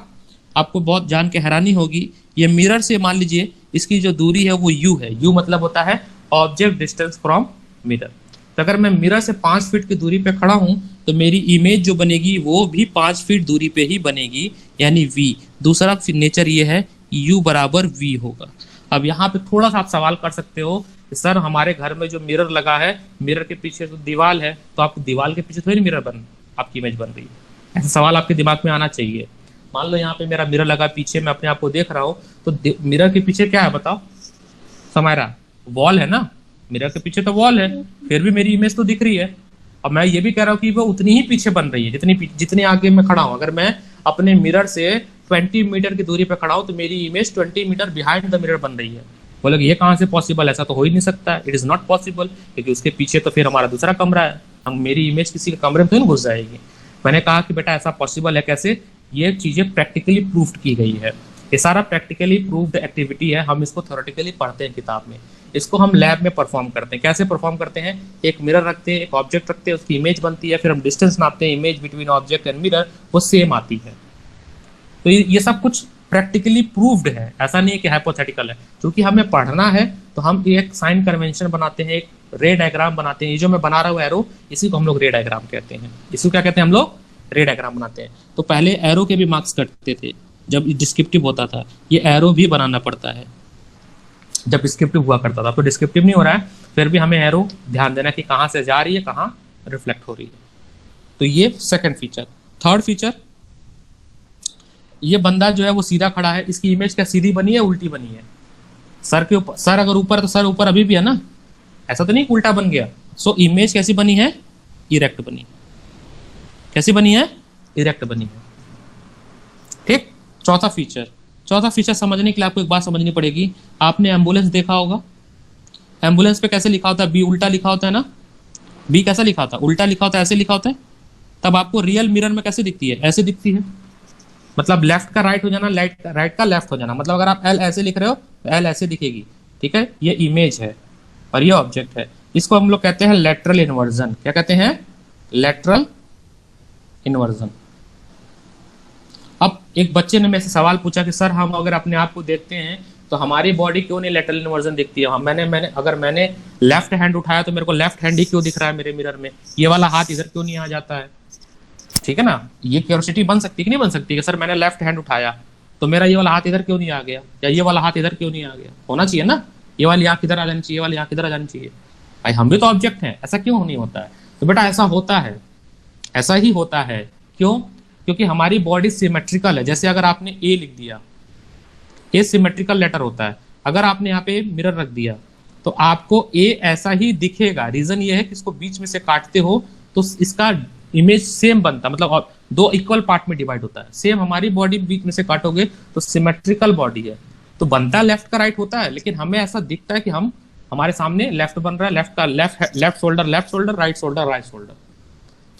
S1: आपको बहुत जान के हैरानी होगी, ये मिरर से मान लीजिए इसकी जो दूरी है वो U है। U मतलब होता है ऑब्जेक्ट डिस्टेंस फ्रॉम मिरर। तो अगर मैं मिरर से 5 फीट की दूरी पे खड़ा हूं तो मेरी इमेज जो बनेगी वो भी 5 फीट दूरी पे ही बनेगी, यानी V। दूसरा नेचर ये है U बराबर V होगा। अब यहाँ पे थोड़ा सा आप सवाल कर सकते हो कि सर हमारे घर में जो मिरर लगा है, मिरर के पीछे तो दीवार है, तो आप दीवार के पीछे थोड़ी मिरर बन आपकी इमेज बन रही है। ऐसा सवाल आपके दिमाग में आना चाहिए। मान लो यहाँ पे मेरा मिरर लगा पीछे, मैं अपने आप को देख रहा हूँ, तो मिरर के पीछे क्या है बताओ समायरा? वॉल है ना, मिरर के पीछे तो वॉल है, फिर भी मेरी इमेज तो दिख रही है। और मैं ये भी कह रहा हूँ कि वो उतनी ही पीछे बन रही है जितनी आगे मैं खड़ा हूँ। अगर मैं अपने मिरर से 20 मीटर की दूरी पे खड़ा हूँ तो मेरी image 20 meter behind the mirror बन रही है। बोले ये कहाँ से पॉसिबल? ऐसा तो हो ही नहीं सकता, इट इज नॉट पॉसिबल, क्योंकि उसके पीछे तो फिर हमारा दूसरा कमरा है, हम मेरी इमेज किसी के कमरे में तो नहीं घुस जाएगी। मैंने कहा कि बेटा ऐसा पॉसिबल है कैसे? ये चीजें प्रैक्टिकली प्रूव्ड की गई है, ये सारा प्रैक्टिकली प्रूव्ड एक्टिविटी है। हम इसको थ्योरेटिकली पढ़ते हैं किताब में, इसको हम लैब में परफॉर्म करते हैं। कैसे परफॉर्म करते हैं? एक मिरर रखते हैं, एक ऑब्जेक्ट रखते हैं, उसकी इमेज बनती है, फिर हम डिस्टेंस नापते हैं, image between object and mirror वो सेम आती है। तो ये सब कुछ प्रैक्टिकली प्रूव्ड है, ऐसा नहीं है कि हाइपोथेटिकल है। क्योंकि हमें पढ़ना है तो हम एक साइन कन्वेंशन बनाते हैं, एक रे डायग्राम बनाते हैं। ये जो मैं बना रहा हूँ एरो, इसी को हम लोग रे डायग्राम कहते हैं। इसको क्या कहते हैं हम लोग? रे डायग्राम बनाते हैं। तो पहले एरो के भी मार्क्स कटते थे जब डिस्क्रिप्टिव होता था, ये एरो भी बनाना पड़ता है। जब डिस्क्रिप्टिव हुआ करता था, तो डिस्क्रिप्टिव नहीं हो रहा है, फिर भी हमें एरो ध्यान देना कि कहाँ से जा रही है, कहाँ रिफ्लेक्ट हो रही है। तो ये सेकंड फीचर। थर्ड फीचर, ये बंदा जो है वो सीधा खड़ा है, इसकी इमेज क्या सीधी बनी है उल्टी बनी है? सर के ऊपर, सर अगर ऊपर तो सर ऊपर अभी भी है ना, ऐसा तो नहीं उल्टा बन गया। सो इमेज कैसी बनी है? इरेक्ट बनी। कैसी बनी है? इरेक्ट बनी है। ठीक। चौथा फीचर समझने के लिए आपको एक बात समझनी पड़ेगी। आपने एम्बुलेंस देखा होगा, एम्बुलेंस पे कैसे लिखा होता है? बी उल्टा लिखा होता है ना। बी कैसा लिखा होता है? उल्टा लिखा होता है, ऐसे लिखा होता है। तब आपको रियल मिरर में कैसे दिखती है? ऐसे दिखती है। मतलब लेफ्ट का राइट हो जाना, राइट का लेफ्ट हो जाना। मतलब अगर आप एल ऐसे लिख रहे हो तो एल ऐसे दिखेगी। ठीक है, ये इमेज है और ये ऑब्जेक्ट है। इसको हम लोग कहते हैं लेटरल इन्वर्जन। क्या कहते हैं? Lateral inversion. अब एक बच्चे ने मेरे से सवाल पूछा कि सर हम अगर अपने आप को देखते हैं तो हमारी बॉडी क्यों नहीं लेटरल इन्वर्जन दिखती है? मैंने लेफ्ट हैंड उठाया तो मेरे को लेफ्ट हैंड ही क्यों दिख रहा है मेरे मिरर में? ये वाला हाथ इधर क्यों नहीं आ जाता है? ठीक है ना, ये क्यूरियोसिटी बन सकती है कि नहीं बन सकती? कि सर मैंने लेफ्ट हैंड उठाया तो मेरा ये वाला हाथ इधर क्यों नहीं आ गया, या ये वाला हाथ इधर क्यों नहीं आ गया? होना चाहिए ना, ये वाली आंख इधर आ जानी चाहिए, ये वाली आंख इधर आ जानी चाहिए। भाई हम भी तो ऑब्जेक्ट हैं, ऐसा क्यों नहीं होता है? तो बेटा ऐसा होता है, ऐसा ही होता है। क्यों? क्योंकि हमारी बॉडी सिमेट्रिकल है। जैसे अगर आपने ए लिख दिया, ए सिमेट्रिकल लेटर होता है। अगर आपने यहाँ पे मिरर रख दिया तो आपको ए ऐसा ही दिखेगा। रीजन ये है कि इसको बीच में से काटते हो तो इसका इमेज सेम बनता है, मतलब दो इक्वल पार्ट में डिवाइड होता है। सेम हमारी बॉडी बीच में से काटोगे तो सिमेट्रिकल बॉडी है, तो बनता लेफ्ट का राइट होता है, लेकिन हमें ऐसा दिखता है कि हमारे सामने लेफ्ट बन रहा है, left shoulder, right shoulder.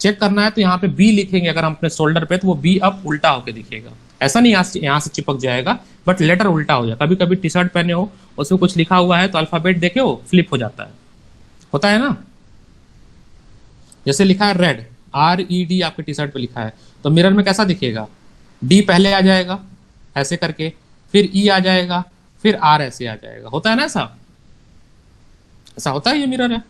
S1: Check करना है तो यहाँ पे बी लिखेंगे अगर हम अपने शोल्डर पे, तो वो बी अब उल्टा होके दिखेगा। ऐसा नहीं यहाँ से चिपक जाएगा, बट लेटर उल्टा हो जाएगा। कभी कभी टी शर्ट पहने हो, उसमें कुछ लिखा हुआ है तो अल्फाबेट देखे हो फ्लिप हो जाता है, होता है ना। जैसे लिखा है रेड, RED आपके टी शर्ट पे लिखा है, तो मिरर में कैसा दिखेगा? डी पहले आ जाएगा ऐसे करके, फिर ई आ जाएगा, फिर आर ऐसे आ जाएगा। होता है ना ऐसा? ऐसा होता है, ये मिरर है।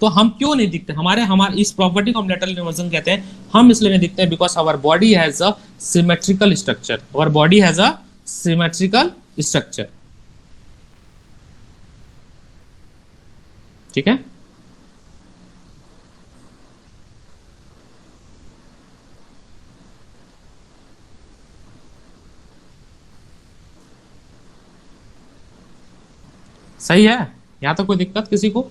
S1: तो हम क्यों नहीं दिखते? हमारे इस प्रॉपर्टी को हम लेटरल इन्वर्जन कहते हैं। हम इसलिए नहीं दिखते हैं because our body has a symmetrical structure. Our body has a symmetrical structure. ठीक है, सही है। यहां तक कोई दिक्कत किसी को?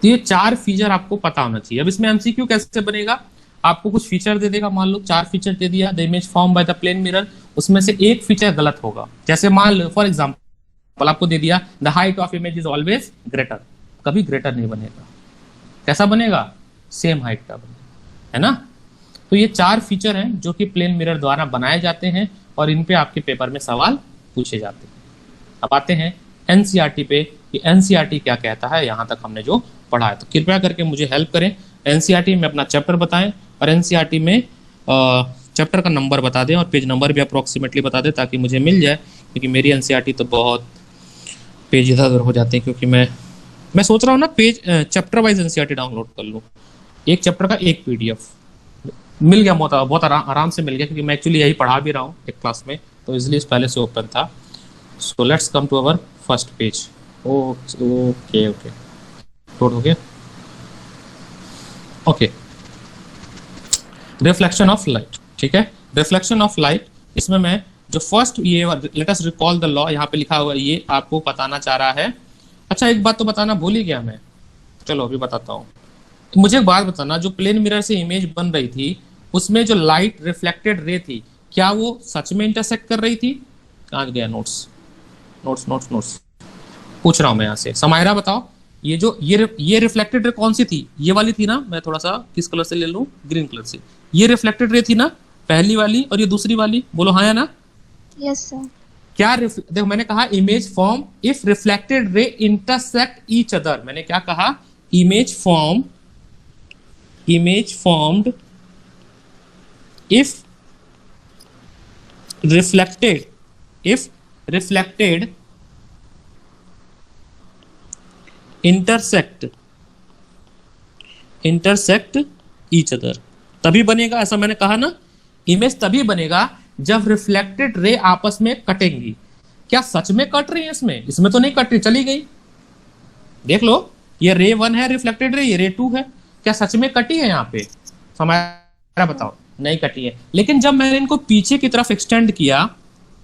S1: तो ये 4 फीचर आपको पता होना चाहिए। अब इसमें एमसीक्यू कैसे बनेगा? आपको कुछ फीचर दे देगा, मान लो 4 फीचर दे दिया, the image form by the plane mirror, उसमें से एक फीचर गलत होगा। जैसे मान लो फॉर एग्जांपल आपको दे दिया the height of image is always greater, कभी ग्रेटर नहीं बनेगा। कैसा बनेगा? सेम हाइट का बनेगा, है ना। तो ये 4 फीचर हैं जो कि प्लेन मिरर द्वारा बनाए जाते हैं और इन पे आपके पेपर में सवाल पूछे जाते हैं। अब आते हैं एनसीईआरटी पे कि एनसीईआरटी क्या कहता है। यहाँ तक हमने जो पढ़ा है, तो कृपया करके मुझे हेल्प करें, एनसीईआरटी में अपना चैप्टर बताएं और एनसीईआरटी में चैप्टर का नंबर बता दें और पेज नंबर भी अप्रोक्सीमेटली बता दें ताकि मुझे मिल जाए, क्योंकि मेरी एनसीईआरटी तो बहुत पेज इधर उधर हो जाते हैं। क्योंकि मैं सोच रहा हूँ ना page chapter wise NCERT download कर लूँ, एक चैप्टर का एक PDF मिल गया, बहुत आराम से मिल गया, क्योंकि मैं एक्चुअली यही पढ़ा भी रहा हूँ एक क्लास में, तो इसलिए इस पहले से ओपन था। So let's come to our first page. Okay okay, load हो गया। ओके, रिफ्लेक्शन ऑफ लाइट, ठीक है, रिफ्लेक्शन ऑफ लाइट। इसमें मैं जो फर्स्ट ये let us recall the law यहाँ पे लिखा हुआ है, ये आपको बताना चाह रहा है। अच्छा, एक बात तो बताना भूल ही गया मैं, चलो अभी बताता हूँ। तो मुझे एक बात बताना, जो प्लेन मिरर से इमेज बन रही थी उसमें जो लाइट रिफ्लेक्टेड रे थी, क्या वो सच में इंटरसेक्ट कर रही थी? कहाँ गया नोट्स, नोट्स नोट्स नोट्स, पूछ रहा हूँ मैं यहाँ से। समायरा बताओ, ये जो ये रिफ्लेक्टेड रे कौन सी थी? ये वाली थी ना? मैं थोड़ा सा किस कलर से ले लूँ, ग्रीन कलर से। ये रिफ्लेक्टेड रे थी ना पहली वाली, और ये दूसरी वाली, बोलो हाँ या ना?
S2: Yes sir.
S1: क्या देखो, मैंने कहा image form if reflected ray intersect each other. मैंने क्या कहा? Image formed if reflected intersect each other, तभी बनेगा, ऐसा मैंने कहा ना। इमेज तभी बनेगा जब रिफ्लेक्टेड रे आपस में कटेंगी। क्या सच में कट रही है इसमें? इसमें तो नहीं कट रही, चली गई। देख लो, ये रे 1 है रिफ्लेक्टेड रे, ये रे 2 है। क्या सच में कटी है यहाँ पे? हमारा बताओ, नहीं कटी है। लेकिन जब मैंने इनको पीछे की तरफ एक्सटेंड किया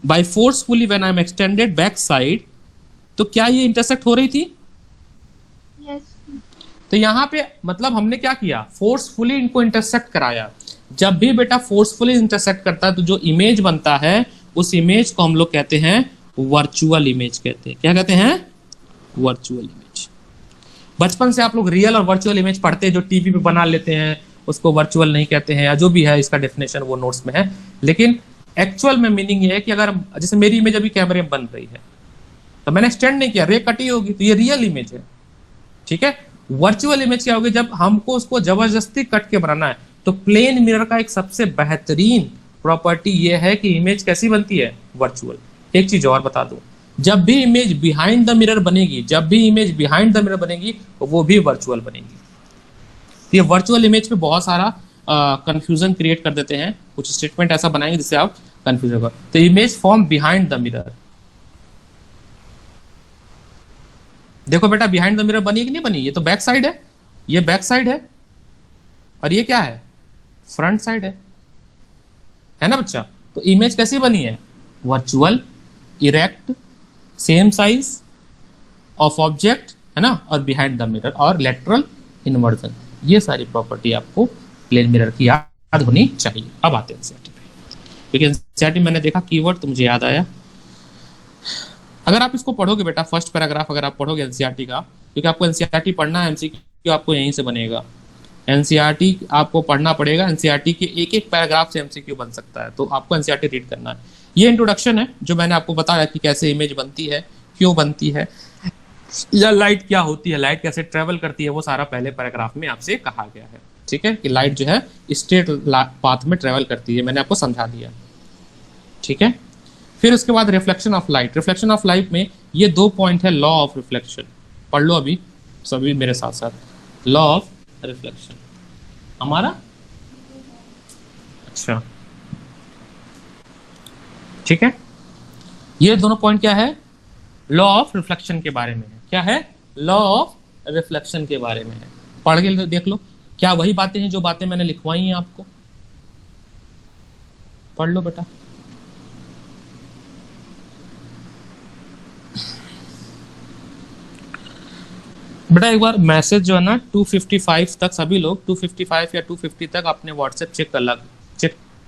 S1: by forcefully when I am extended back side, तो क्या ये इंटरसेक्ट हो रही थी?
S2: यस।
S1: तो यहाँ पे मतलब हमने क्या किया? फोर्सफुली इनको इंटरसेक्ट कराया। जब भी बेटा फोर्सफुली इंटरसेक्ट करता है तो जो इमेज बनता है उस इमेज को हम लोग कहते हैं वर्चुअल इमेज कहते हैं। क्या कहते हैं? Virtual image. बचपन से आप लोग रियल और वर्चुअल इमेज पढ़ते हैं, जो टीवी पे बना लेते हैं उसको वर्चुअल नहीं कहते हैं, या जो भी है इसका डेफिनेशन वो नोट्स में है। लेकिन एक्चुअल में मीनिंग ये है कि अगर जैसे मेरी इमेज अभी कैमरे में बन रही है तो मैंने एक्सटेंड नहीं किया, रे कटी होगी तो ये रियल इमेज है, ठीक है। वर्चुअल इमेज क्या होगी? जब हमको उसको जबरदस्ती कट के बनाना है। तो प्लेन मिरर का एक सबसे बेहतरीन प्रॉपर्टी ये है कि इमेज कैसी बनती है? वर्चुअल। एक चीज और बता दूं, जब भी इमेज बिहाइंड द मिरर बनेगी वो भी वर्चुअल बनेगी। ये वर्चुअल इमेज पे बहुत सारा कंफ्यूजन क्रिएट कर देते हैं, कुछ स्टेटमेंट ऐसा बनाएंगे जिससे आप कंफ्यूज होगा। तो image form behind the mirror, देखो बेटा बिहाइंड द मिरर बनी कि नहीं बनी? ये तो बैक साइड है, ये बैक साइड है, और ये क्या है? फ्रंट साइड है ना बच्चा? तो इमेज कैसी बनी है? Virtual, erect, same size of object, है ना, और बिहाइंड द मिरर और लेटरल इन्वर्जन। ये सारी प्रॉपर्टी आपको प्लेन मिरर की याद होनी चाहिए। अब आते हैं एनसीईआरटी पे, क्योंकि एनसीईआरटी मैंने देखा कीवर्ड तो मुझे याद आया। अगर आप इसको पढ़ोगे बेटा, फर्स्ट पैराग्राफ अगर आप पढ़ोगे एनसीईआरटी का, क्योंकि आपको एनसीईआरटी पढ़ना है, एमसीक्यू आपको यहीं से बनेगा। एनसीईआरटी आपको पढ़ना पड़ेगा, एनसीईआरटी के एक एक पैराग्राफ से एमसीक्यू बन सकता है, तो आपको एनसीईआरटी रीड करना है। ये इंट्रोडक्शन है जो मैंने आपको बताया कि कैसे इमेज बनती है, क्यों बनती है, या लाइट क्या होती है, लाइट कैसे ट्रेवल करती है, वो सारा पहले पैराग्राफ में आपसे कहा गया है, ठीक है, कि लाइट जो है स्ट्रेट पाथ में ट्रेवल करती है, मैंने आपको समझा दिया, ठीक है। फिर उसके बाद reflection of light. Reflection of light में ये 2 पॉइंट है। लॉ ऑफ रिफ्लेक्शन पढ़ लो अभी सभी मेरे साथ साथ। लॉ ऑफ रिफ्लेक्शन हमारा, अच्छा ठीक है, ये दोनों पॉइंट क्या है? लॉ ऑफ रिफ्लेक्शन के बारे में है। क्या है? लॉ ऑफ रिफ्लेक्शन के बारे में है। पढ़ के देख लो, क्या वही बातें हैं जो बातें मैंने लिखवाई हैं आपको? पढ़ लो बेटा। बेटा एक बार मैसेज जो है ना 255 तक, सभी लोग 255 या 250 तक अपने व्हाट्सएप चेक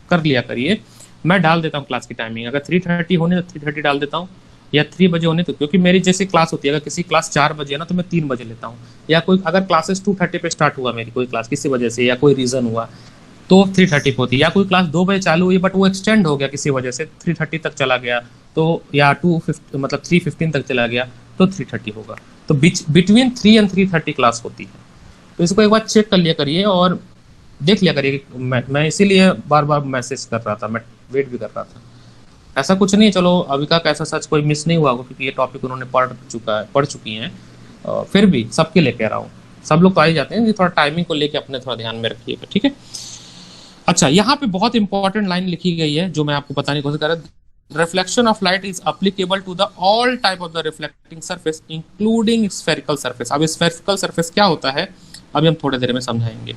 S1: कर लिया करिए। मैं डाल देता हूँ क्लास की टाइमिंग, अगर 3:30 होने तो 3:30 डाल देता हूँ, या 3 बजे होने तो, क्योंकि मेरी जैसी क्लास होती है, अगर किसी क्लास 4 बजे है ना तो मैं 3 बजे लेता हूँ, या कोई अगर क्लासेस 2:30 पे स्टार्ट हुआ मेरी कोई क्लास किसी वजह से या कोई रीजन हुआ तो 3:30 होती है, या कोई क्लास 2 बजे चालू हुई बट वो एक्सटेंड हो गया किसी वजह से 3:30 तक चला गया तो, या 3:15 तक चला गया तो 3:30 होगा। तो बिटवीन 3 और 3:30 क्लास होती है। तो इसको एक बार चेक कर लिया करिए और देख लिया करिए। मैं इसीलिए बार बार मैसेज कर रहा था, मैं वेट भी कर रहा था। ऐसा कुछ नहीं, चलो अविका का ऐसा सच कोई मिस नहीं हुआ होगा, क्योंकि ये टॉपिक उन्होंने पढ़ चुकी हैं। फिर भी सबके लिए कह रहा हूँ, सब लोग तो आ ही जाते हैं, थोड़ा टाइमिंग को लेके अपने थोड़ा ध्यान में रखिएगा, ठीक है। अच्छा, यहाँ पे बहुत इंपॉर्टेंट लाइन लिखी गई है जो मैं आपको बताने की कोशिश कर रहा हूँ। reflection of light is applicable to the all type of the reflecting surface including spherical surface। अब spherical surface क्या होता है अभी हम थोड़ी देर में समझाएंगे।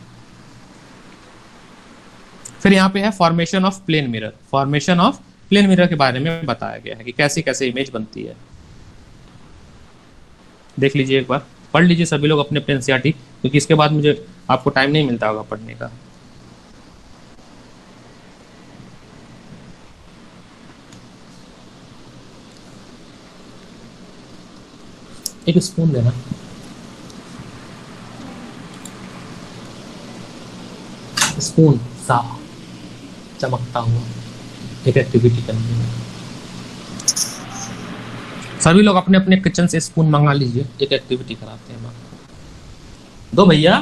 S1: फिर यहाँ पे है formation of plane mirror. Formation of plane mirror के बारे में बताया गया है कि कैसे कैसे इमेज बनती है। देख लीजिए एक बार, पढ़ लीजिए सभी लोग अपने अपने एनसीईआरटी, क्योंकि इसके बाद मुझे आपको टाइम नहीं मिलता होगा पढ़ने का। एक स्पून देना। स्पून सा चमकता हुआ एक एक्टिविटी करनी है। सभी लोग अपने अपने किचन से स्पून मंगा लीजिए, एक एक्टिविटी कराते हैं हम आपको। दो भैया।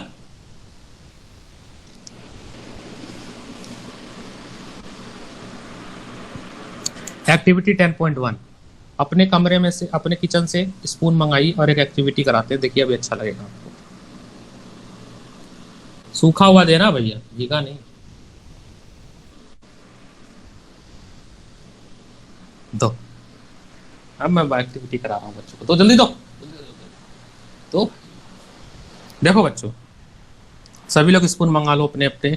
S1: एक्टिविटी 10.1, अपने कमरे में से अपने किचन से स्पून मंगाई और एक एक्टिविटी कराते हैं। देखिए अभी अच्छा लगेगा आपको। सूखा हुआ देना भैया, भीगा नहीं। दो। अब मैं एक्टिविटी करा रहा हूँ बच्चों को, तो जल्दी दो। तो देखो बच्चों, सभी लोग स्पून मंगा लो अपने अपने।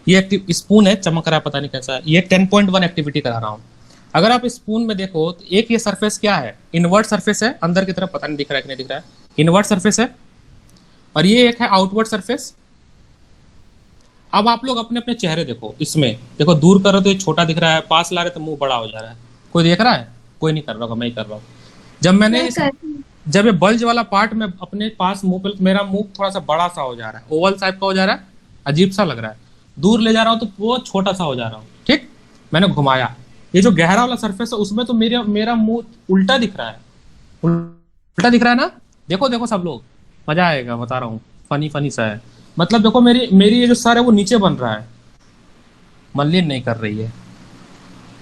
S1: ये एक्टिव स्पून है, चमक रहा है, पता नहीं कैसा है। ये 10.1 एक्टिविटी करा रहा हूँ। अगर आप स्पून में देखो तो एक ये सरफेस क्या है, इनवर्ट सरफेस है, अंदर की तरफ पता नहीं दिख रहा है कि नहीं दिख रहा है, इनवर्ट सरफेस है। और ये एक है आउटवर्ड सरफेस। अब आप लोग अपने अपने चेहरे देखो, इसमें देखो, दूर कर रहे तो ये छोटा दिख रहा है, पास ला रहे तो मुंह बड़ा हो जा रहा है। कोई देख रहा है? कोई नहीं कर रहा होगा, मैं ही कर रहा हूँ। जब ये बल्ज वाला पार्ट में अपने पास मुंह पे, मेरा मुंह थोड़ा सा बड़ा सा हो जा रहा है, ओवल टाइप का हो जा रहा है, अजीब सा लग रहा है। दूर ले जा रहा हूँ तो वो छोटा सा हो जा रहा हूँ। ठीक, मैंने घुमाया। ये जो गहरा वाला सरफेस है उसमें तो मेरा मुंह उल्टा दिख रहा है, उल्टा दिख रहा है ना। देखो देखो सब लोग, मजा आएगा, बता रहा हूँ, फनी फनी सा है। मतलब देखो मेरी ये जो सर है वो नीचे बन रहा है, मल्लिन नहीं कर रही है।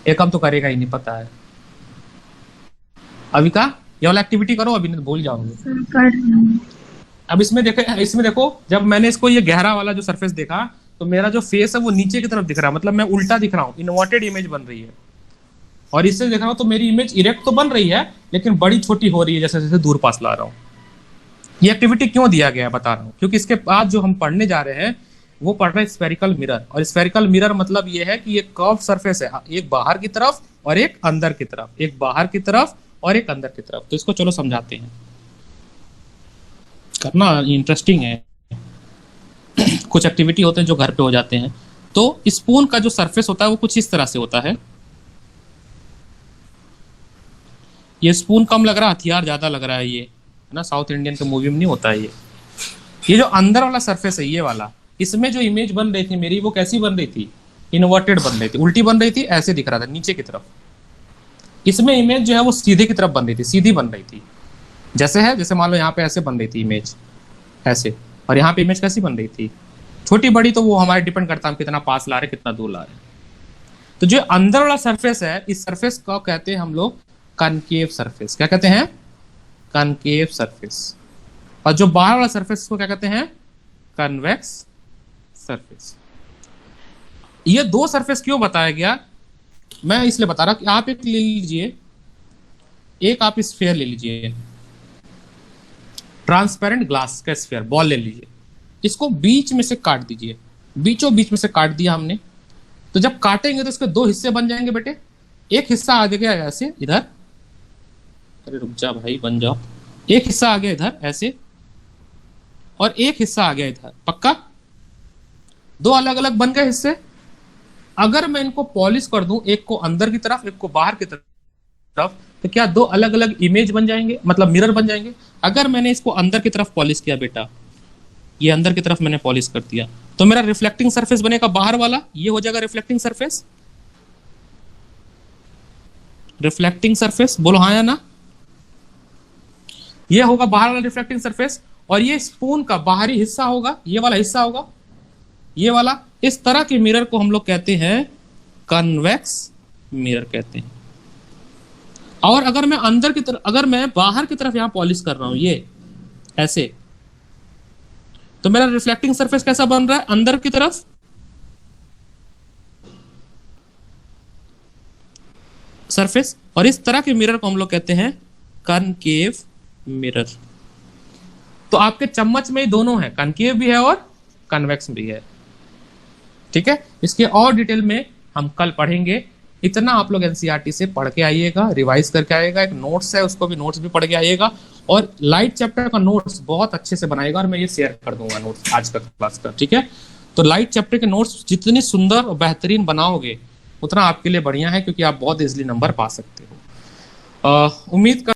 S1: एक काम तो करेगा ही नहीं, पता है। अभी का ये वाला एक्टिविटी करो, अभी नहीं तो भूल जाओगे। अब इसमें देखो, जब मैंने इसको ये गहरा वाला जो सरफेस देखा तो मेरा जो फेस है वो नीचे की तरफ दिख रहा है, मतलब मैं उल्टा दिख रहा हूँ, इन्वर्टेड इमेज बन रही है। और इससे देख रहा हूँ तो मेरी इमेज इरेक्ट तो बन रही है लेकिन बड़ी छोटी हो रही है, जैसे जैसे दूर पास ला रहा हूँ। ये एक्टिविटी क्यों दिया गया है बता रहा हूँ, क्योंकि इसके बाद जो हम पढ़ने जा रहे हैं वो पढ़ रहे हैं स्फेरिकल मिरर। और स्फेरिकल मिरर मतलब ये है कि ये कर्व सरफेस है, एक बाहर की तरफ और एक अंदर की तरफ, एक बाहर की तरफ और एक अंदर की तरफ। तो इसको चलो समझाते हैं, करना इंटरेस्टिंग है। कुछ एक्टिविटी होते हैं जो घर पे हो जाते हैं। तो स्पून का जो सरफेस होता है वो कुछ इस तरह से होता है। ये स्पून कम लग रहा है, हथियार ज्यादा लग रहा है, ये है ना, साउथ इंडियन के मूवी में नहीं होता है ये जो अंदर वाला सरफेस है ये वाला, इसमें जो इमेज बन रही थी मेरी वो कैसी बन रही थी, इन्वर्टेड बन रही थी, उल्टी बन रही थी, ऐसे दिख रहा था नीचे की तरफ। इसमें इमेज जो है वो सीधे की तरफ बन रही थी, सीधी बन रही थी। जैसे मान लो यहाँ पे ऐसे बन रही थी इमेज, ऐसे, और यहाँ पे इमेज कैसी बन रही थी, छोटी बड़ी, तो वो हमारे डिपेंड करता है हम कितना पास ला रहे कितना दूर ला रहे। तो जो अंदर वाला सरफेस है, इस सरफेस को कहते हैं हम लोग कनकेव सरफेस। क्या कहते हैं? Concave surface. और जो बाहर वाला सरफेस को क्या कहते हैं? Convex surface. ये दो सरफेस क्यों बताया गया, मैं इसलिए बता रहा कि आप एक ले लीजिए, एक आप स्फीयर ले लीजिए, ट्रांसपेरेंट ग्लास का स्फीयर, बॉल ले लीजिए, इसको बीच में से काट दीजिए, बीचों बीच में से काट दिया हमने। तो जब काटेंगे तो इसके दो हिस्से बन जाएंगे बेटे। एक हिस्सा आ गया ऐसे इधर, अरे रुक जा भाई, बन जाओ। एक हिस्सा आ गया इधर ऐसे, और एक हिस्सा आ गया इधर, पक्का? दो अलग अलग बन गए हिस्से। अगर मैं इनको पॉलिश कर दूं, एक को अंदर की तरफ एक को बाहर की तरफ, तो क्या दो अलग अलग इमेज बन जाएंगे, मतलब मिरर बन जाएंगे? अगर मैंने इसको अंदर की तरफ पॉलिश किया बेटा, ये अंदर की तरफ मैंने पॉलिश कर दिया, तो मेरा रिफ्लेक्टिंग सरफेस बनेगा बाहर वाला, ये हो जाएगा रिफ्लेक्टिंग सरफेस। रिफ्लेक्टिंग सरफेस बोलो हाँ या ना? ये होगा बाहर वाला रिफ्लेक्टिंग सरफेस। और ये स्पून का बाहरी हिस्सा होगा, ये वाला हिस्सा होगा, ये वाला। इस तरह के मिरर को हम लोग कहते हैं कन्वेक्स मिरर कहते हैं। और अगर मैं अंदर की तरफ, अगर मैं बाहर की तरफ यहां पॉलिश कर रहा हूं ये ऐसे, तो मेरा रिफ्लेक्टिंग सरफेस कैसा बन रहा है? अंदर की तरफ। सरफेस, और इस तरह के मिरर को हम लोग कहते हैं कनकेव मिरर। तो आपके चम्मच में दोनों है, कनकेव भी है और कन्वेक्स भी है। ठीक है, इसके और डिटेल में हम कल पढ़ेंगे। इतना आप लोग एनसीईआरटी से पढ़ के आइएगा, रिवाइज करके आइएगा। एक नोट्स है, उसको भी नोट्स भी पढ़ के आइएगा, और लाइट चैप्टर का नोट्स बहुत अच्छे से बनाएगा, और मैं ये शेयर कर दूंगा नोट्स आज का क्लास का। ठीक है, तो लाइट चैप्टर के नोट्स जितनी सुंदर और बेहतरीन बनाओगे उतना आपके लिए बढ़िया है, क्योंकि आप बहुत इजीली नंबर पा सकते हो। उम्मीद कर